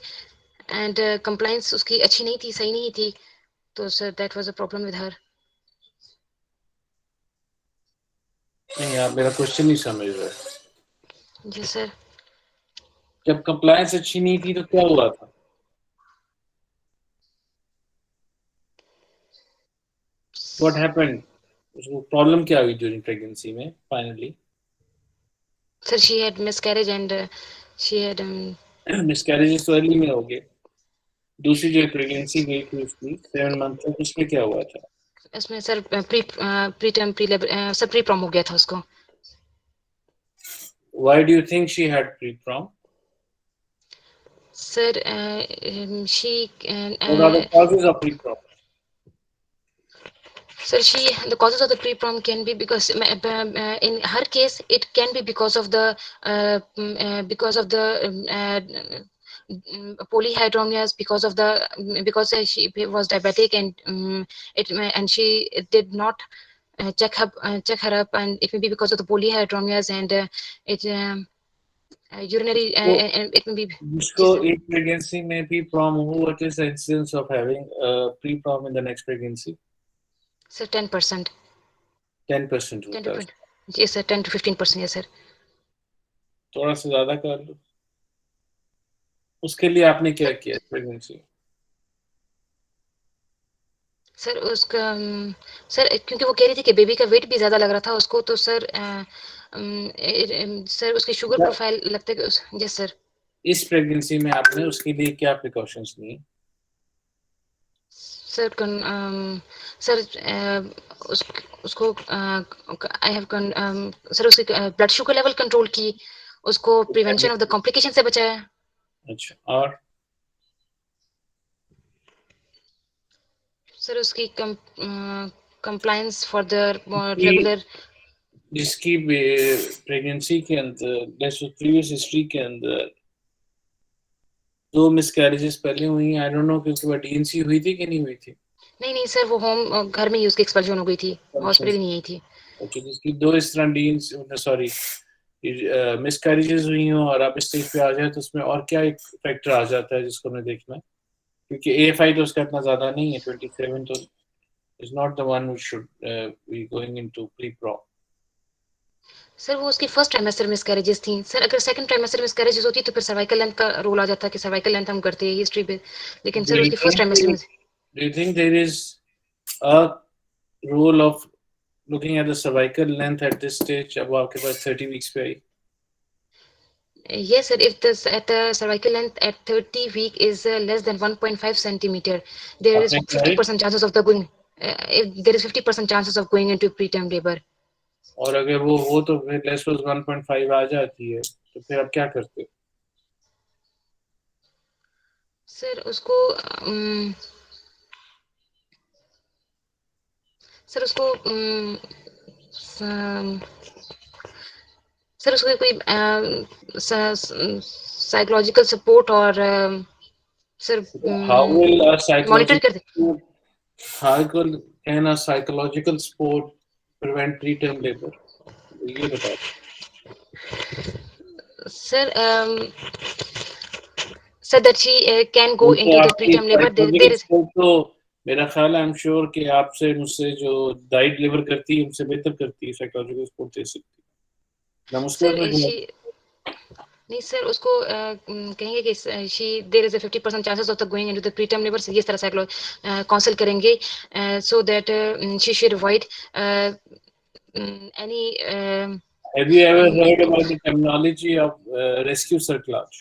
and compliance उसकी अच्छी नहीं थी, सही नहीं थी. तो sir that was a problem with her. नहीं, आप मेरा क्वेश्चन नहीं समझ रहे. जी सर. जब कंप्लायंस अच्छी नहीं थी तो क्या हुआ था? What happened? उसको प्रॉब्लम क्या हुई ड्यूरिंग प्रेगनेंसी में finally? Sir she had miscarriage, and she had miscarriages तो अर्ली में हो गए. दूसरी जो प्रेगनेंसी गई थी उसकी 7 मंथ तक, उसमें क्या हुआ था? इसमें sir pre term pre labour सब प्री प्रॉम हो गया था उसको. Why do you think she had pre-prom? Sir she What are the causes of pre-prom? sir the causes of the pre-prom can be because in her case it can be because of the polyhydramnias, because she was diabetic, and and she did not check her up, and it may be because of the polyhydramnias, and it urinary तो and it may be. जिसको एक pregnancy में pre-prom हो, what is the incidence of having pre-prom in the next pregnancy? Sir 10%. 10% होता है. Yes sir, 10 to 15%. Yes sir. थोड़ा सा ज्यादा कर लो. उसके लिए आपने क्या किया प्रेगनेंसी? सर उसका सर क्योंकि वो कह रही थी कि बेबी का वेट भी ज्यादा लग रहा था उसको, तो सर सर उसकी शुगर प्रोफाइल लगता है कि यस सर. इस प्रेगनेंसी में आपने उसके लिए क्या प्रिकॉशंस लिए? सर सर उसको आई हैव सर उसकी ब्लड शुगर लेवल कंट्रोल की, उसको प्रिवेंशन ऑफ द कॉम्प्लिकेशन से बचाया। अच्छा, और सर उसकी कंप्लायंस फॉर द रेगुलर, जिसकी प्रेगनेंसी के अंदर प्रीवियस हिस्ट्री के अंदर 2 मिसकैरेजेस पहले हुई, आई डोंट नो कि उसके बाद डीएनसी हुई थी कि नहीं हुई थी। नहीं सर, वो होम घर में ही उसकी एक्सपल्शन हो गई थी, हॉस्पिटल नहीं आई थी। ओके, जिसकी 2 इस तरह डीएनसी सॉरी मिसकैरेजेस हुई हो और आप इस स्टेज पे आ जाए तो उसमें और क्या एक फैक्टर आ जाता है जिसको हमें देखना है, क्योंकि A5 तो उसका इतना ज्यादा नहीं है, 27 तो is not the one which should be going into pre-prop. Sir वो उसकी फर्स्ट ट्राइमेस्टर मिसकैरेजेस थी सर। अगर सेकंड ट्राइमेस्टर मिसकैरेजेस होती तो फिर सर्वाइकल लेंथ का रोल आ जाता कि सर्वाइकल लेंथ हम करते हैं हिस्ट्री पे, लेकिन Do सर you उसकी फर्स्ट think ट्राइमेस्टर में। do you think there is a role of looking at the cervical length at this stage अब आपके पास 30 वीक्स पे आई? Yes, sir. If the at the cervical length at 30 week is less than 1.5 centimeter, there is आपने क्या है? 50% chances of the going. If there is 50% chances of going into preterm labor. और अगर वो हो तो फिर लेस 1.5 आ जाती है, तो फिर आप क्या करते हो? सर उसको सर उसको सर उसको कोई साइकोलॉजिकल सपोर्ट और sir How will a monitor psychological कर दे। support, can a psychological support prevent preterm labor? ये बताओ। Sir sir that she can go वो तो into the आपकी preterm labor. Psychological There is support तो मेरा ख्याल है, आई एम श्योर कि आपसे मुझसे जो डाइट डिलीवर करती है उनसे बेहतर करती है, साइकोलॉजिकल सपोर्ट दे सकती है ना, मुझको सर उसमें जो शी नहीं सर उसको कहेंगे कि she there is a 50% chances of the going into the preterm labour, ये तरह साइकोलॉज काउंसिल करेंगे so that she should avoid any. have you ever heard about the terminology of rescue cerclage?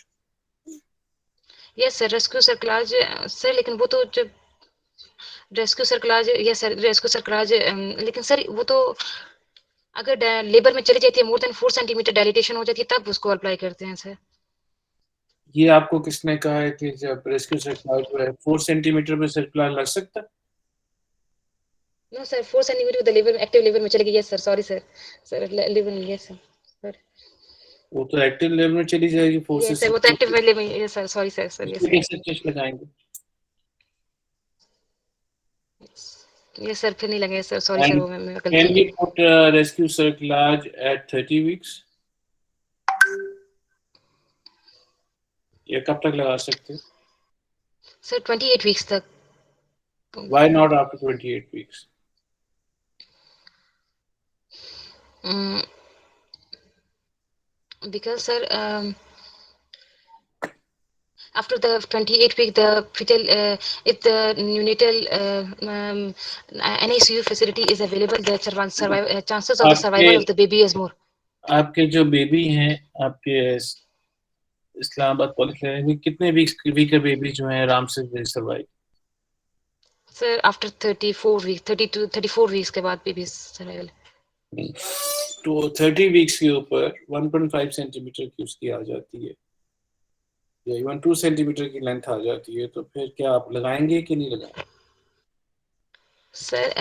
Yes sir, rescue सर्कलाज sir, लेकिन वो तो जब rescue सर्कलाज, yes sir rescue सर्कलाज, लेकिन sir वो तो अगर लेबर में चली जाती है, मोर देन 4 सेंटीमीटर डायलिटेशन हो जाती है, तब उसको अप्लाई करते हैं सर। ये आपको किसने कहा है कि जब रेस्क्यू सर्कलाज जो है 4 सेंटीमीटर में सर्कलाज लग सकता है? No sir, 4 centimetre the labour active labour में चली गई। Yes sir, sorry sir, sir labour में। यस सर, वो तो एक्टिव लेवल में चली जाएगी यस फोर्सेस सर, वो तो एक्टिव लेबर में। Yes sir, sorry sir, sir yes उसमें सर, कैसे टेस्ट लगाएंगे? यस सर, फिर नहीं लगे सर, सॉरी सर, And वो मैं गलती can हो we गई। put rescue cerclage at 30 weeks? ये कब तक लगा सकते हैं? सर 28 वीक्स तक। Why not after 28 weeks? Because sir, after the 28 week, the fetal, if the neonatal NICU facility is available, the survival chances of the आपके survival of the baby is more. आपके जो baby हैं आपके Islamabad polyclinic में कितने week के baby जो हैं आराम से survive? Sir after 34 week, 32 34 weeks के बाद बेबी सर्वाइवल। तो 30 वीक्स के ऊपर 1.5 सेंटीमीटर की उसकी आ जाती है, या इवन 2 सेंटीमीटर की लेंथ आ जाती है, तो फिर क्या आप लगाएंगे कि नहीं लगाएंगे? सर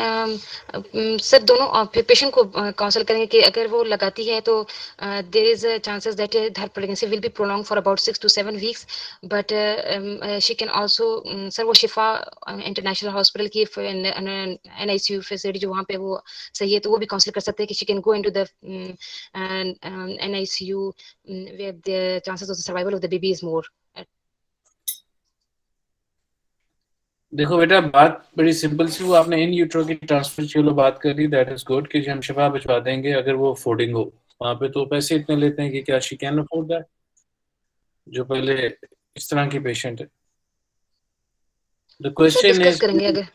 सर दोनों पेशेंट को काउंसिल करेंगे कि अगर वो लगाती है तो there is chances that her pregnancy will be prolong for about 6 to 7 weeks, but she can also, sir वो शिफा इंटरनेशनल हॉस्पिटल की NICU फैसिलिटी जो वहाँ पे वो सही है, तो वो भी काउंसिल कर सकते हैं कि she can go into the NICU where the chances of the survival of the baby is more. देखो बेटा, बात बड़ी सिंपल सी, वो आपने इन यूट्रो की ट्रांसफर चलो बात कर ली, दैट इज गुड कि हम शिफा भिजवा देंगे अगर वो अफोर्डिंग हो। वहाँ पे तो पैसे इतने लेते हैं कि क्या शी कैन अफोर्ड दैट, जो पहले इस तरह की पेशेंट है। द वो सर क्वेश्चन डिस्कस इज, करेंगे अगर।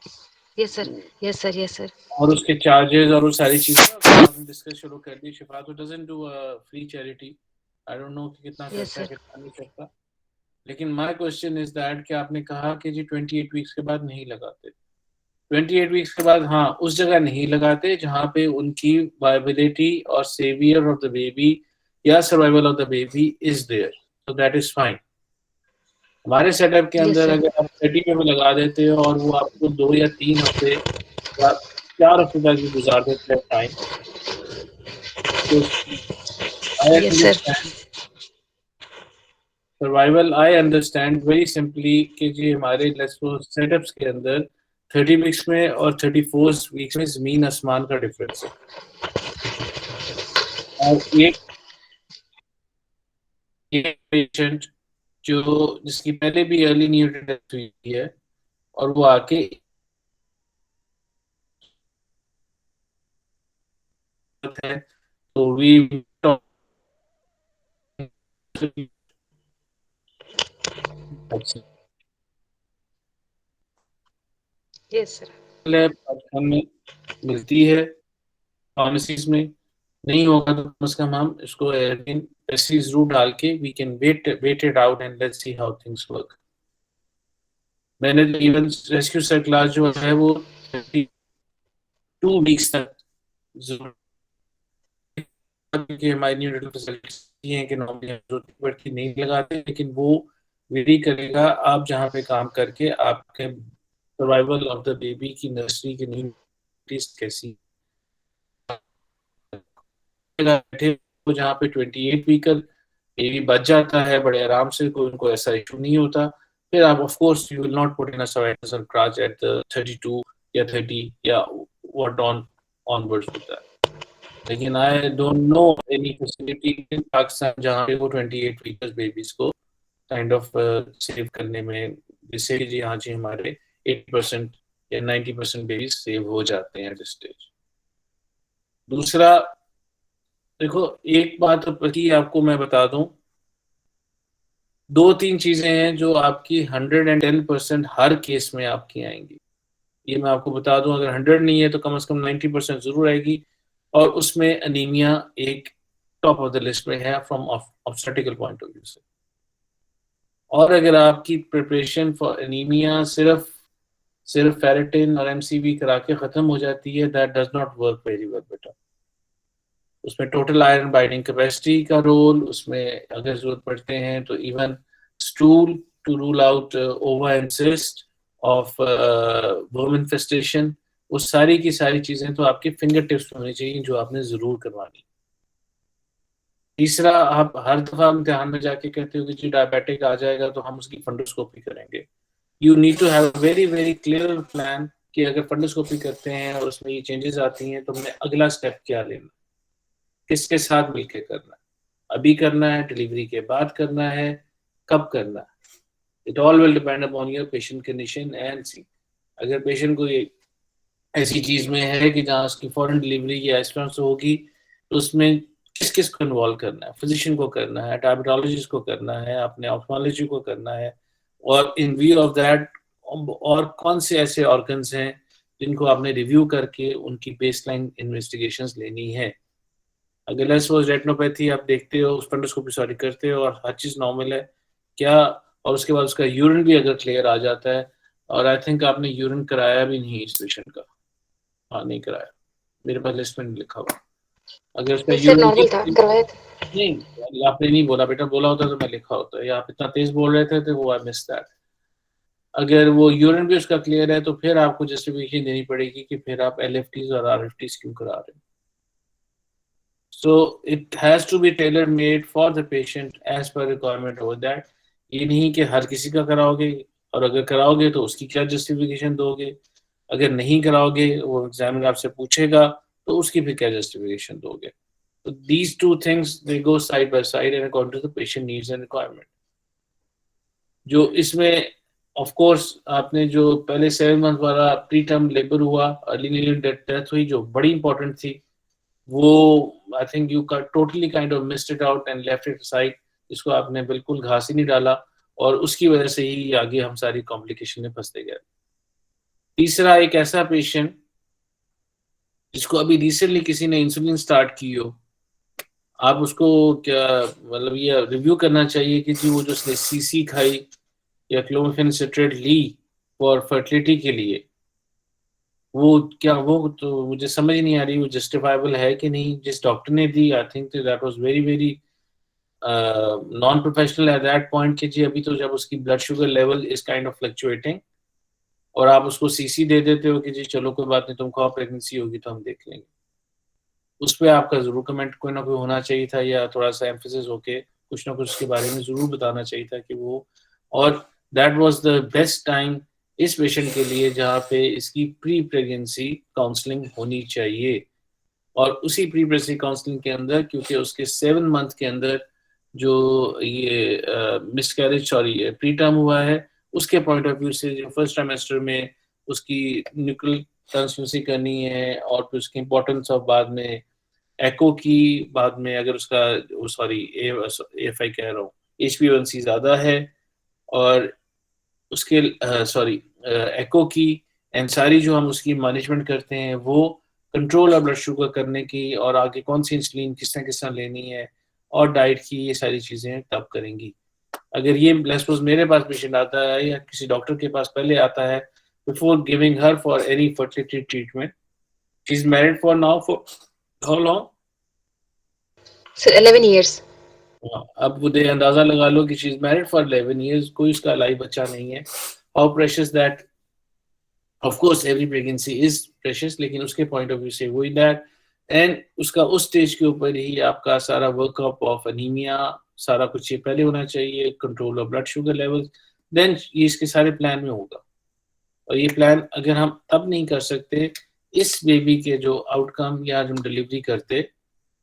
Yes sir, yes sir, yes sir. और उसके चार्जेस और वो सारी चीजें आपने डिस्कस शुरू कर दी। शिफा तो doesn't do a free charity, I don't no कि कितना यस करता है सर। कितना नहीं करता, लेकिन माय क्वेश्चन इज दैट कि आपने कहा कि जी 28 वीक्स के बाद नहीं लगाते। 28 वीक्स के बाद हाँ उस जगह नहीं लगाते जहाँ पे उनकी वायबिलिटी और सेवियर ऑफ द बेबी या survival of the baby is there, so that is fine. हमारे सेटअप के Yes, अंदर sir. अगर आप 30 में भी लगा देते हो और वो आपको 2 या 3 हफ्ते या 4 हफ्ते तक भी गुजार देते हैं टाइम, तो आई Yes, sir. Understand survival, I understand very simply कि जी हमारे लेट्स सपोज सेटअप्स के अंदर 30 वीक्स में और 34 वीक्स में ज़मीन आसमान का डिफरेंस है। और एक पेशेंट जो जिसकी पहले भी अर्ली न्यूरो डेथ हुई है और वो आके है, तो वी Yes, sir. बचपन में मिलती है फार्मेसीज में, नहीं होगा तो कम से कम हम इसको पेस्टिस रूट डाल के we can wait it out and let's see how things work. मैंने इवन रेस्क्यू सर क्लास जो है वो 32 वीक्स तक जरूर कि हमारी न्यूट्रल फैसिलिटीज हैं कि नॉर्मली जरूरत पड़ती नहीं लगाते, लेकिन वो वेरी करेगा आप जहाँ पे काम करके आपके सर्वाइवल ऑफ द बेबी की नर्सरी की नीड कैसी बैठे हो, जहाँ पे 28 वीक बेबी बच जाता है बड़े आराम से, कोई उनको ऐसा इशू नहीं होता, फिर आप of course you will not put in a survival crotch at the 32 या 30 या what on onwards with that. लेकिन I don't know any facility in Pakistan जहाँ पे वो 28 वीकर्स बेबीज को काइंड ऑफ सेव करने में, जिससे कि जी हाँ जी हमारे 80% या 90% बेबीज सेव हो जाते हैं एट दिस स्टेज। दूसरा, देखो एक बात की आपको मैं बता दूं, 2-3 चीजें हैं जो आपकी 110% हर केस में आपकी आएंगी। ये मैं आपको बता दूं, अगर 100 नहीं है तो कम से कम 90% जरूर आएगी, और उसमें अनीमिया एक टॉप ऑफ द लिस्ट में है from obstetrical point of view से। और अगर आपकी प्रिपरेशन फॉर एनीमिया सिर्फ फेरेटिन और एमसीवी करा के खत्म हो जाती है, that does not work very well बेटा। उसमें टोटल आयरन बाइंडिंग कैपेसिटी का रोल, उसमें अगर जरूरत पड़ते हैं तो even stool to rule out ova and cyst of worm infestation, उस सारी की सारी चीजें तो आपके फिंगर टिप्स होनी चाहिए जो आपने जरूर करवानी। तीसरा, आप हर दफा इम्तिहान में जाके कहते हो कि जी डायबिटिक आ जाएगा तो हम उसकी फंडोस्कोपी करेंगे। You need to have very very clear plan कि अगर फंडोस्कोपी करते हैं और उसमें ये चेंजेस आती हैं तो हमने अगला स्टेप क्या लेना, किसके साथ मिलकर करना है, अभी करना है, डिलीवरी के बाद करना है, कब करना है। It all will depend upon your patient condition and see. अगर पेशेंट को ऐसी चीज में है कि जहाँ उसकी फॉरेन डिलीवरी या इस तरह से होगी, तो उसमें किस किस को इन्वॉल्व करना है, फिजिशियन को करना है, डायबिटोलॉजिस्ट को करना है, अपने ऑप्थेल्मोलॉजी को करना है, और इन व्यू ऑफ दैट और कौन से ऐसे ऑर्गन्स हैं जिनको आपने रिव्यू करके उनकी बेसलाइन इन्वेस्टिगेशंस लेनी है। अगर लेट्स सपोज रेटिनोपैथी आप देखते हो, उस फंडोस्कोपी सॉरी करते हो और हर चीज नॉर्मल है क्या, और उसके बाद उसका यूरिन भी अगर क्लियर आ जाता है, और आई थिंक आपने यूरिन कराया भी नहीं इस पेशेंट का, हाँ नहीं कराया, मेरे पास लिस्ट में नहीं लिखा हुआ। अगर उसका नहीं सर, यूरिन नॉर्मल था, करवाया था। नहीं, आपने नहीं बोला बेटा, बोला होता तो मैं लिखा होता, या आप इतना तेज बोल रहे थे तो वो आई मिस दैट। अगर वो यूरिन भी उसका क्लियर है तो फिर आपको जस्टिफिकेशन देनी पड़ेगी कि फिर आप एलएफटीज और आरएफटीज क्यों करा रहे हैं। So it has to be tailor made for the patient as per requirement over that। ये नहीं कि हर किसी का कराओगे, और अगर कराओगे तो उसकी क्या जस्टिफिकेशन दोगे, अगर नहीं कराओगे वो एग्जामिनर आपसे पूछेगा तो उसकी फिर क्या जस्टिफिकेशन दोगे। तो these two things they go side by side and according to the patient needs and requirement। जो इसमें ऑफ कोर्स आपने जो पहले 7 मंथ वाला प्री टर्म लेबर हुआ, अर्ली न्यूनेटल डेथ हुई जो बड़ी इंपॉर्टेंट थी, वो I think you totally kind of missed it out and left it side, इसको आपने बिल्कुल घास ही नहीं डाला, और उसकी वजह से ही आगे हम सारी कॉम्प्लिकेशन में फंसते गए। तीसरा, एक ऐसा पेशेंट जिसको अभी रिसेंटली किसी ने इंसुलिन स्टार्ट की हो, आप उसको क्या मतलब ये रिव्यू करना चाहिए कि जी वो जो उसने सीसी खाई या क्लोमिफेन सिट्रेट ली फॉर फर्टिलिटी के लिए, वो क्या, वो तो मुझे समझ नहीं आ रही वो जस्टिफाइबल है कि नहीं। जिस डॉक्टर ने दी I think that was very very non professional at that point कि जी अभी तो जब उसकी blood sugar level is kind of fluctuating और आप उसको सीसी दे देते हो कि जी चलो कोई बात नहीं, तुमको और प्रेगनेंसी होगी तो हम देख लेंगे, उस पर आपका जरूर कमेंट कोई ना कोई होना चाहिए था, या थोड़ा सा एम्फेसिस होके कुछ ना कुछ उसके बारे में जरूर बताना चाहिए था कि वो, और that was the best time इस पेशेंट के लिए जहाँ पे इसकी प्री प्रेगनेंसी काउंसलिंग होनी चाहिए। और उसी प्री प्रेगनेंसी काउंसलिंग के अंदर, क्योंकि उसके 7 मंथ के अंदर जो ये मिसकैरेज सॉरी प्री टर्म हुआ है, उसके पॉइंट ऑफ व्यू से जो फर्स्ट ट्राइमेस्टर में उसकी न्यूक्लियर ट्रांसफ्यूजी करनी है, और फिर उसकी इंपॉर्टेंस ऑफ बाद में एको की, बाद में अगर उसका सॉरी एफ आई कह रहा हूँ HbA1c ज़्यादा है, और उसके सॉरी एको की एंड सारी जो हम उसकी मैनेजमेंट करते हैं वो कंट्रोल और ब्लड शुगर करने की, और आगे कौन सी इंसुलिन किस तरह लेनी है, और डाइट की, ये सारी चीज़ें तब करेंगी। अगर ये सपोज मेरे पास पेशेंट आता है या किसी डॉक्टर के पास पहले आता है, before giving her for any fertility treatment, she is married for now for how long? Sir, 11 years. अब वो दे अंदाजा लगा लो कि she is married for 11 years, कोई उसका लाइव बच्चा नहीं है। How precious that, of course every pregnancy is precious, लेकिन उसके पॉइंट ऑफ व्यू से वही दैट, एंड उसका उस स्टेज के ऊपर ही आपका सारा वर्कअप ऑफ अनीमिया, सारा कुछ ये पहले होना चाहिए, control of blood sugar level, then ये इसके सारे प्लान में होगा। और ये प्लान अगर हम तब नहीं कर सकते, इस बेबी के जो आउटकम या हम डिलीवरी करते,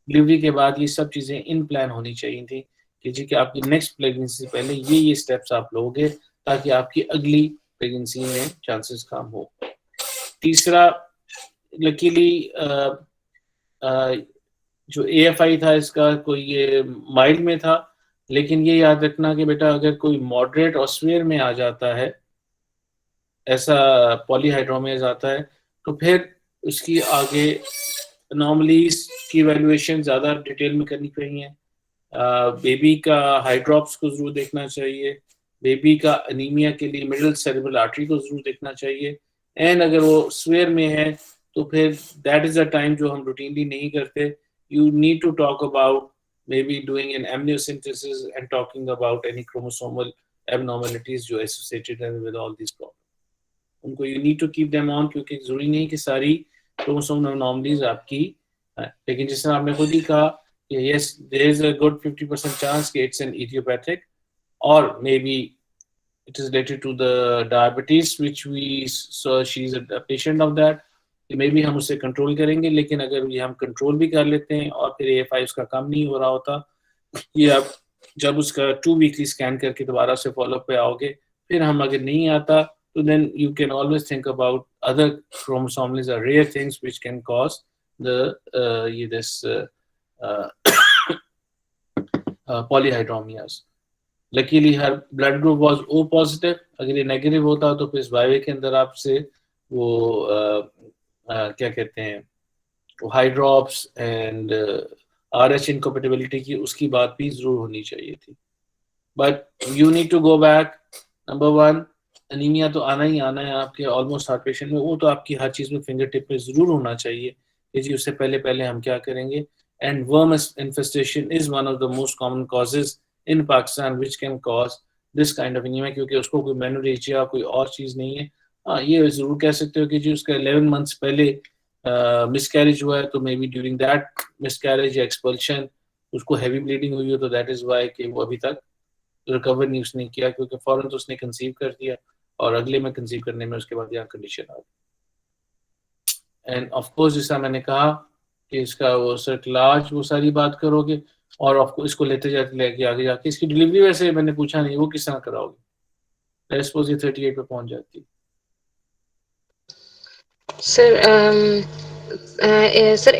डिलीवरी के बाद ये सब चीज़ें इन प्लान होनी चाहिए थी कि जी कि आपकी नेक्स्ट प्रेगनेंसी से पहले ये स्टेप्स आप लोगे, ताकि आपकी अगली प्रेगनेंसी में चांसेस कम हो। तीसरा, लकीली जो AFI था इसका कोई ये माइल्ड में था, लेकिन ये याद रखना कि बेटा अगर कोई मॉडरेट और स्वेयर में आ जाता है, ऐसा पॉलीहाइड्रोमियाज आता है, तो फिर उसकी आगे अनोमलीज की वैल्यूएशन ज़्यादा डिटेल में करनी चाहिए। बेबी का हाइड्रॉप्स को ज़रूर देखना चाहिए, बेबी का अनीमिया के लिए मिडल सेरेब्रल आर्टरी को ज़रूर देखना चाहिए, एंड अगर वो स्वेयर में है तो फिर दैट इज़ अ टाइम जो हम रूटीनली नहीं करते, you need to talk about maybe doing an amniocentesis and talking about any chromosomal abnormalities जो associated है with all these problems. उनको you need to keep them on, क्योंकि जरूरी नहीं कि सारी chromosomal anomalies आपकी है, लेकिन जिस तरह आपने खुद ही कहा कि yes there is a good 50% chance कि it's an idiopathic, or maybe it is related to the diabetes which we so she's a patient of that, कि मे बी हम उसे कंट्रोल करेंगे, लेकिन अगर ये हम कंट्रोल भी कर लेते हैं और फिर AFI उसका कम नहीं हो रहा होता, ये आप जब उसका 2 वीकली स्कैन करके दोबारा से फॉलोअप पे आओगे, फिर हम अगर नहीं आता तो then you can always think about other chromosomes are rare things which can cause the this polyhydramnias. Luckily her blood group was O positive, अगर ये नेगेटिव होता तो फिर इस वायवे के अंदर आपसे वो क्या कहते हैं वो हाइड्रॉप्स एंड RH इनकम्पेटिबिलिटी की उसकी बात भी जरूर होनी चाहिए थी। But you need to go back, number 1 anaemia तो आना ही आना है आपके ऑलमोस्ट हर पेशेंट में, वो तो आपकी हर चीज़ में फिंगर टिप पे जरूर होना चाहिए कि जी उससे पहले पहले हम क्या करेंगे। And worm infestation is one of the most common causes in Pakistan which can cause this kind of anaemia, क्योंकि उसको कोई मेनोरेजिया कोई और चीज़ नहीं है। हाँ, ये जरूर कह सकते हो कि जी उसका 11 मंथ्स पहले मिसकैरेज हुआ है, तो may be during that miscarriage या एक्सपल्शन उसको हैवी ब्लीडिंग हुई हो, तो दैट इज वाई कि वो अभी तक रिकवर नहीं उसने किया, क्योंकि फौरन तो उसने कंसीव कर दिया और अगले में कंसीव करने में उसके बाद यहाँ कंडीशन आ गई। एंड ऑफ कोर्स जैसा मैंने कहा कि इसका वो सर्कलाज वो सारी बात करोगे, और ऑफ कोर्स इसको लेते जाते लेके आगे जाके इसकी डिलीवरी वैसे मैंने पूछा नहीं, वो किस तरह कराओगे? सपोज ये 38 पे पहुंच जाती। Sir, sir,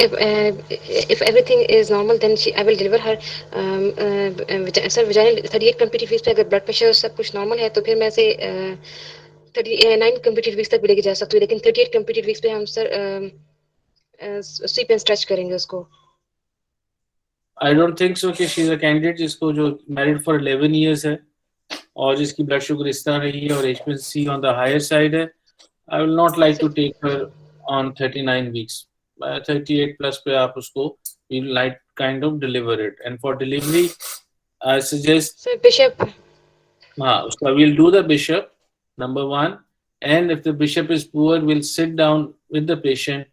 if everything is normal, then I will deliver her. Sir, vaginal 38 completed weeks पे अगर blood pressure सब कुछ normal है तो फिर मैं से 39 completed weeks तक भी लेके जा सकती हूँ, लेकिन 38 completed weeks पे हम सर sweep and stretch करेंगे उसको। I don't think so कि she is a candidate जिसको जो married for 11 years है और जिसकी ब्लड शुगर इस तरह रही है और HbA1c on the higher side है, I will not like to take her on 39 weeks. 38 plus पे आप उसको you like kind of deliver it, and for delivery I suggest So Bishop, so we'll do the bishop, number one, and if the bishop is poor, we'll sit down with the patient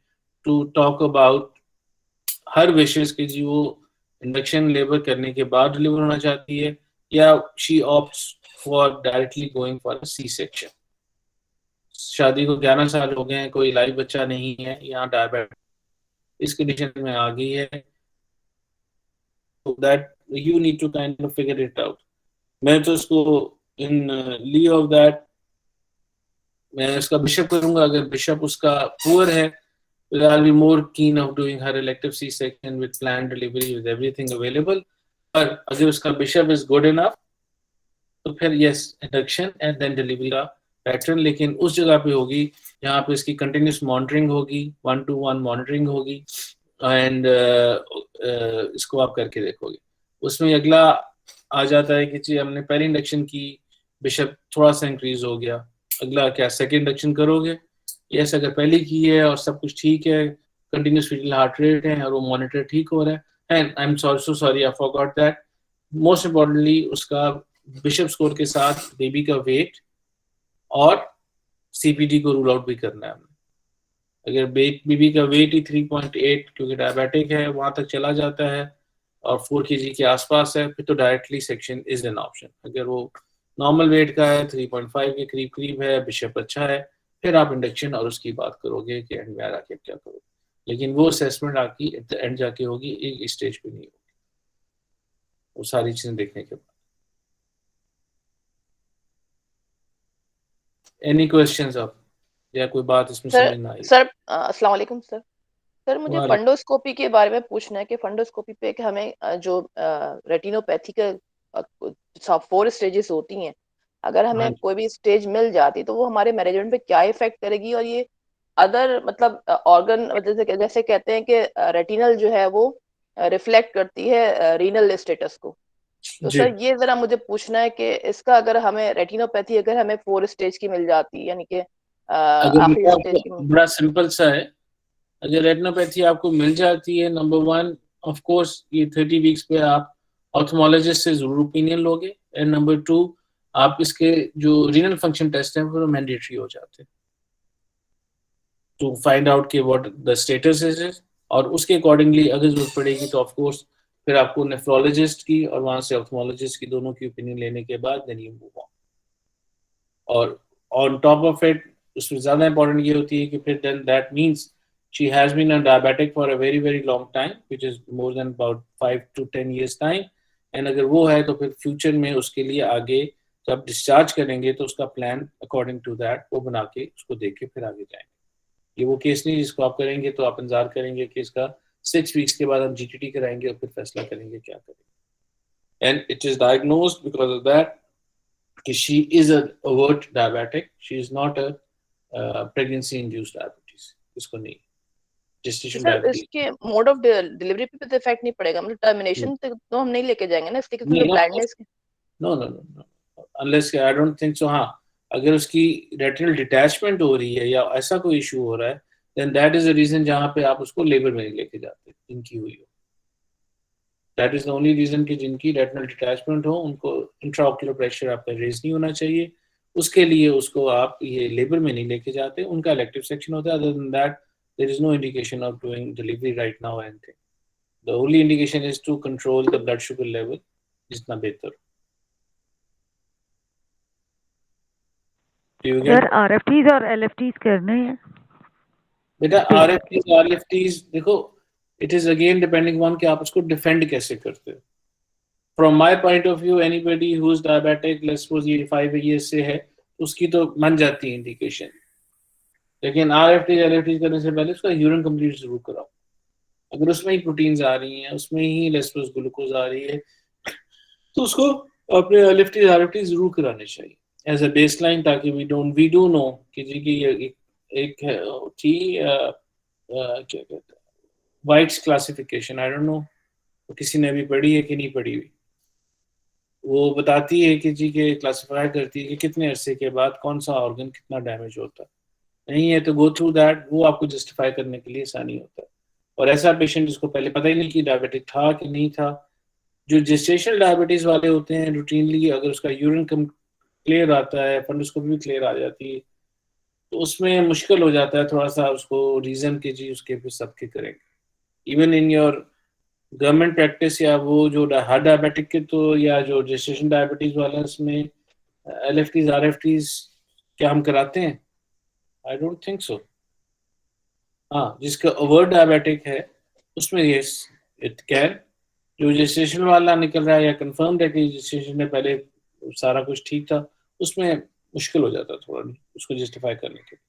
to talk about her wishes कि जी वो induction labour करने के बाद deliver होना चाहती है या she opts for directly going for a C-section. शादी को 11 साल हो गए हैं, कोई लाइव बच्चा नहीं है, यहाँ डायबिटिक इस कंडीशन में आ गई है, so that you need to kind of figure it out. मैं तो उसको in lieu of that मैं उसका बिशप करूंगा. अगर बिशप उसका पुअर है तो I'll be more keen of doing her elective C-section with planned delivery with everything available. पर अगर उसका बिशप is good enough तो फिर yes induction and then delivery का पैटर्न, लेकिन उस जगह पे होगी जहाँ पे इसकी कंटिन्यूस मॉनिटरिंग होगी, 1-to-1 मॉनिटरिंग होगी एंड इसको आप करके देखोगे. उसमें अगला आ जाता है कि जी हमने पहली इंडक्शन की, बिशप थोड़ा सा इंक्रीज हो गया, अगला क्या सेकेंड इंडक्शन करोगे? यस, अगर पहली की है और सब कुछ ठीक है, कंटिन्यूस फीटल हार्ट रेट है और वो मॉनिटर ठीक हो रहा है, and I am so sorry I forgot that, most importantly उसका बिशप स्कोर के साथ बेबी का वेट और सीपीडी को रूल आउट भी करना है. अगर बेबी का वेट ही 3.8 क्योंकि डायबिटिक है वहां तक चला जाता है और 4 kg के आसपास है, फिर तो directly section is an option. अगर वो नॉर्मल वेट का है, 3.5 के करीब करीब है, बिशप अच्छा है, फिर आप इंडक्शन और उसकी बात करोगे कि एंड में आके क्या करोगे. लेकिन वो असेसमेंट आपकी एट द एंड जाके होगी, एक स्टेज पे नहीं होगी, वो सारी चीजें देखने के बाद. एनी क्वेश्चंस आप या कोई बात इसमें समझ ना आई? सर अस्सलाम वालेकुम सर. सर मुझे वालेकुम. फंडोस्कोपी के बारे में पूछना है कि फंडोस्कोपी पे कि हमें जो रेटिनोपैथी के 4 स्टेजेस होती हैं, अगर हाँ हमें जी. कोई भी स्टेज मिल जाती तो वो हमारे मैनेजमेंट पे क्या इफेक्ट करेगी, और ये अदर मतलब ऑर्गन जैसे कहते हैं कि रेटिनल जो है वो रिफ्लेक्ट करती है रीनल स्टेटस को. तो जी. सर ये जरा मुझे पूछना है कि इसका अगर हमें रेटिनोपैथी अगर हमें 4 स्टेज की मिल जाती, यानी कि अगर आखिरी ये स्टेज की आपको बड़ा सिंपल सा है, अगर रेटिनोपैथी आपको मिल जाती है, नंबर वन ऑफ कोर्स ये 30 वीक्स पे आप ऑप्थोमोलॉजिस्ट से जरूर ओपिनियन लोगे, एंड नंबर टू आप इसके जो रीनल फंक्शन टेस्ट हैं वो मैंडेटरी हो जाते हैं टू फाइंड आउट कि व्हाट द स्टेटस इज, और उसके अकॉर्डिंगली अगर जरूरत पड़ेगी तो ऑफ कोर्स फिर आपको नेफ्रोलॉजिस्ट की और वहां से ऑप्थोमोलॉजिस्ट की दोनों की ओपिनियन लेने के बाद देन यू मूव ऑन. और ऑन टॉप ऑफ इट उसमें ज्यादा इंपॉर्टेंट ये होती है कि फिर then that means she has been a diabetic for a very long time, which is more than about 5 to 10 years time, and अगर वो है तो फिर फ्यूचर में उसके लिए आगे जब डिस्चार्ज करेंगे तो उसका प्लान अकॉर्डिंग टू दैट वो बना के उसको देख के फिर आगे जाएंगे. ये वो केस नहीं जिसको आप करेंगे तो आप इंतजार करेंगे कि इसका 6 वीक्स के बाद हम जीटीटी कराएंगे और फिर फैसला करेंगे क्या करेंगे. And it is diagnosed because of that कि she is a overt diabetic, she is not a pregnancy induced diabetes, इसको नहीं gestation सर diabetes. इसके मोड ऑफ डिलीवरी पे तो इफेक्ट नहीं पड़ेगा, मतलब टर्मिनेशन तक तो हम नहीं लेके जाएंगे ना इसके, क्योंकि नहीं, blindness no no no unless I don't think so. हाँ, अगर उसकी रेटिनल डिटैचमेंट हो रही है या ऐसा कोई इशू हो रहा है then that is the reason जहाँ पे आप उसको लेबर में नहीं लेके जाते जिनकी हुई हो. That is the only reason कि जिनकी रेटिनल डिटैचमेंट हो उनको इंट्राओक्यूलर प्रेशर आपका रेज नहीं होना चाहिए, उसके लिए उसको आप ये लेबर में नहीं लेके जाते, उनका इलेक्टिव सेक्शन होता है. Other than that there is no indication of doing delivery right now or anything. The only indication is to control the blood sugar level जितना बेहतर. सर RFTs और LFTs करने हैं बेटा. RFTs LFTs देखो, it is again depending on कि आप उसको defend कैसे करते हो. From my point of view, anybody who is diabetic, let's suppose ये 5 years से है, उसकी तो मन जाती है इंडिकेशन, लेकिन RFTs LFTs करने से पहले उसका यूरिन कंप्लीट जरूर कराओ. अगर उसमें ही प्रोटीन्स आ रही हैं, उसमें ही लेस्पोस ग्लूकोज आ रही है, तो उसको अपने LFTs RFTs जरूर कराने चाहिए एज अ बेसलाइन, ताकि वी डू नो कि जी की एक थी क्या कहते हैं White's classification, I don't know किसी ने अभी पढ़ी है कि नहीं पढ़ी हुई. वो बताती है कि जी के क्लासिफाई करती है कि कितने अरसे के बाद कौन सा ऑर्गन कितना डैमेज होता है. नहीं है तो गो थ्रू दैट, वो आपको जस्टिफाई करने के लिए आसानी होता है. और ऐसा पेशेंट जिसको पहले पता ही नहीं कि डायबिटिक था कि नहीं था, जो जेस्टेशनल डायबिटीज वाले होते हैं, रूटीनली अगर उसका यूरिन कम क्लियर आता है, फंडोस्कोपी भी क्लियर आ जाती है, तो उसमें मुश्किल हो जाता है थोड़ा सा उसको रीजन के जी उसके फिर सबके करेंगे। Even in your government practice या वो जो हार्ट डायबिटिक के तो या जो जेस्टेशन डायबिटीज वाला है उसमें LFTs RFTs क्या हम कराते हैं? आई डोंट थिंक सो। हाँ, जिसका ओवर डायबिटिक है उसमें यस इट कैन। जो जेस्टेशन वाला निकल रहा है या कंफर्म है कि जेस्टेशन में पहले सारा कुछ ठीक था, उसमें मुश्किल हो जाता है थोड़ा उसको जस्टिफाई करने के लिए।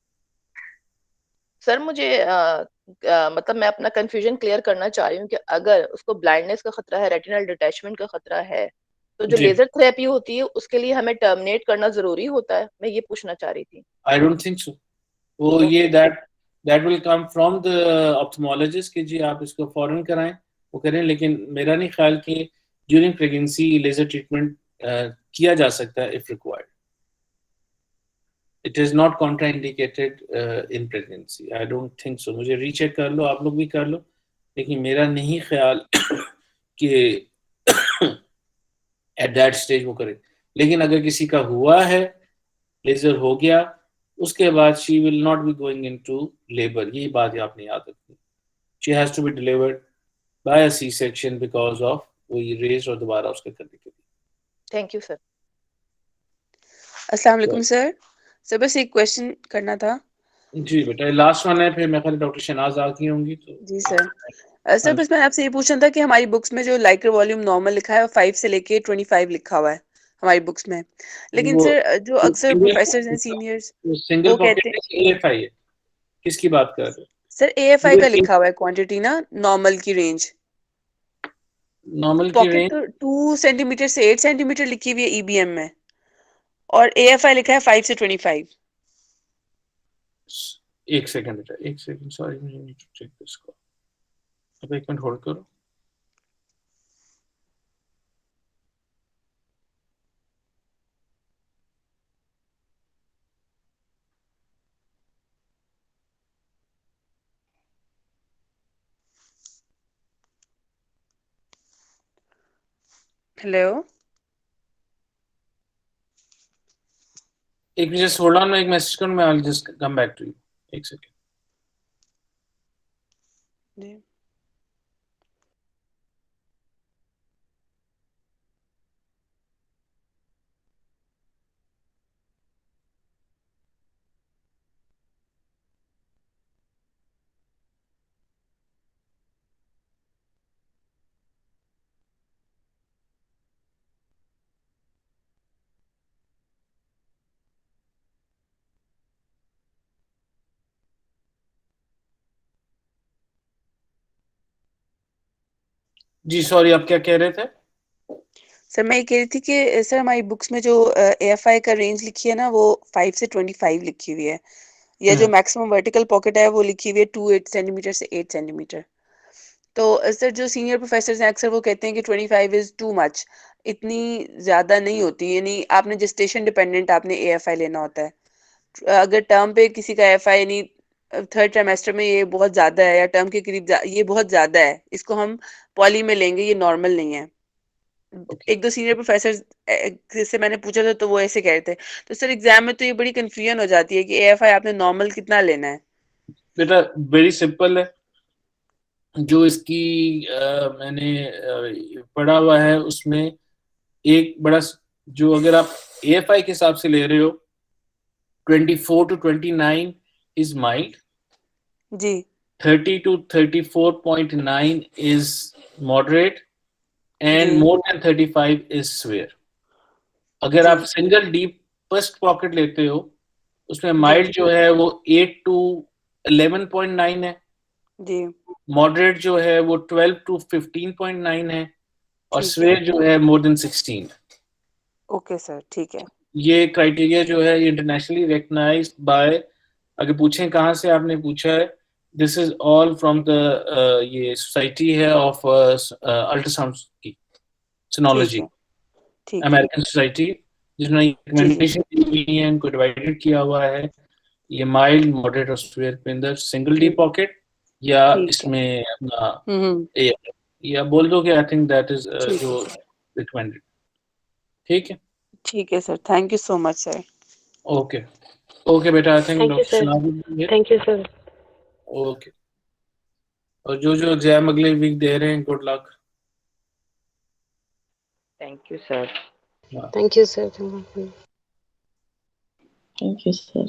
सर मुझे मतलब मैं अपना कंफ्यूजन क्लियर करना चाह रही हूँ कि अगर उसको ब्लाइंडनेस का खतरा है, रेटिनल डिटैचमेंट का खतरा है, तो जो जी। लेजर थेरेपी होती है उसके लिए हमें टर्मिनेट करना जरूरी होता है? मैं ये पूछना चाह रही थी। I don't think so. वो ये that will come from the ophthalmologist कि जी आप इसको फौरन कराएं, वो करें, लेकिन मेरा नहीं ख्याल कि ड्यूरिंग प्रेगनेंसी लेजर ट्रीटमेंट किया जा सकता है if required. It is not contraindicated in pregnancy, I don't think सो। मुझे रीचेक कर लो, आप लोग भी कर लो, लेकिन मेरा नहीं ख्याल कि एट दैट स्टेज वो करे। लेकिन अगर किसी का हुआ है, लेजर हो गया, उसके बाद she will not be going into labour, ये बात आपने याद रखनी। She has to be delivered by a C section because of वो ये रेज और दोबारा उसके करने के लिए। Thank you sir. अस्सलाम वालेकुम सर बस एक क्वेश्चन करना था। जी बेटा, लास्ट वन है, फिर मैं ख्याल डॉक्टर शहनाज आती होंगी तो। जी सर बस मैं आपसे ये पूछना था कि हमारी बुक्स में जो लाइकर वॉल्यूम नॉर्मल लिखा है 5 से लेके 25 लिखा हुआ है हमारी बुक्स में, लेकिन वो सर जो अक्सर प्रोफेसर हैं सीनियर्स सिंगल वो कहते पॉकेट है, AFI है, किसकी बात कर रहे हो? सर AFI का लिखा हुआ है क्वांटिटी ना, नॉर्मल की रेंज, नॉर्मल की पॉकेट रेंज तो 2 सेंटीमीटर से 8 सेंटीमीटर लिखी हुई है EBM में, और AFI लिखा है 5 से 25। एक सेकंड बेटा, एक सेकंड, सॉरी मुझे नीड टू चेक दिस को। अब एक मिनट होल्ड करो। हेलो, एक मिनट जस्ट होल्ड ऑन, मैं एक मैसेज करूं, मैं I will just come back to you, एक सेकंड। जी जी सॉरी, आप क्या कह रहे थे? सर मैं ये कह रही थी कि सर हमारी बुक्स में जो AFI का रेंज लिखी है ना वो 5 से 25 लिखी हुई है, या जो मैक्सिमम वर्टिकल पॉकेट है वो लिखी हुई है 2 सेंटीमीटर से 8 सेंटीमीटर। तो सर जो सीनियर प्रोफेसर हैं अक्सर वो कहते हैं कि 25 इज टू मच, इतनी ज्यादा नहीं होती, यानी आपने जेस्टेशन डिपेंडेंट आपने AFI लेना होता है। अगर टर्म पे किसी का AFI यानी 3rd ट्राइमेस्टर में ये बहुत ज्यादा है या टर्म के करीब ये बहुत ज्यादा है, इसको हम पॉली में लेंगे, ये नॉर्मल नहीं है। एक दो सीनियर प्रोफेसर जिससे मैंने पूछा था तो वो ऐसे कह रहे थे। तो सर एग्जाम में तो ये बड़ी कंफ्यूजन हो जाती है कि AFI आपने नॉर्मल कितना लेना है। बेटा वेरी सिंपल है, जो इसकी मैंने पढ़ा हुआ है उसमें एक बड़ा जो अगर आप AFI के हिसाब से ले रहे हो 24 to 29 is mild, ji 30 to 34.9 is moderate and ji more than 35 is severe। अगर जी आप सिंगल डीपेस्ट पॉकेट लेते हो उसमें जी माइल्ड जो है वो 8 to 11.9 है, जी मॉडरेट जो है वो 12 to 15.9 है, और ठीक है, स्वेयर जो है मोर देन 16। ओके सर ठीक है। ये क्राइटेरिया जो है इंटरनेशनली रिकग्नाइज्ड बाय, अगर पूछें कहाँ से आपने पूछा है, this is all from the ये सोसाइटी है ऑफ अल्ट्रासाउंड की ठीक सोनोलॉजी, है ठीक है अमेरिकन सोसाइटी, जिसमें जी रिकमेंडेशन दी हुई है, इनको डिवाइडेड किया हुआ है ये माइल्ड, मॉडरेट और सीवियर के अंदर, सिंगल डी ठीक पॉकेट या ठीक है। इसमें अपना हम्म ए, या बोल दो कि आई थिंक दैट इज ठीक है जो सर, रिकमेंडेड। ठीक है, ठीक है sir, thank you so much sir. Okay okay बेटा, I think Thank you, doctor sir. शनाब है। Thank you, sir. ओके, और जो जो एग्जाम अगले वीक दे रहे हैं, good luck. Thank you, sir. Thank you, sir. Thank you. Thank you, sir.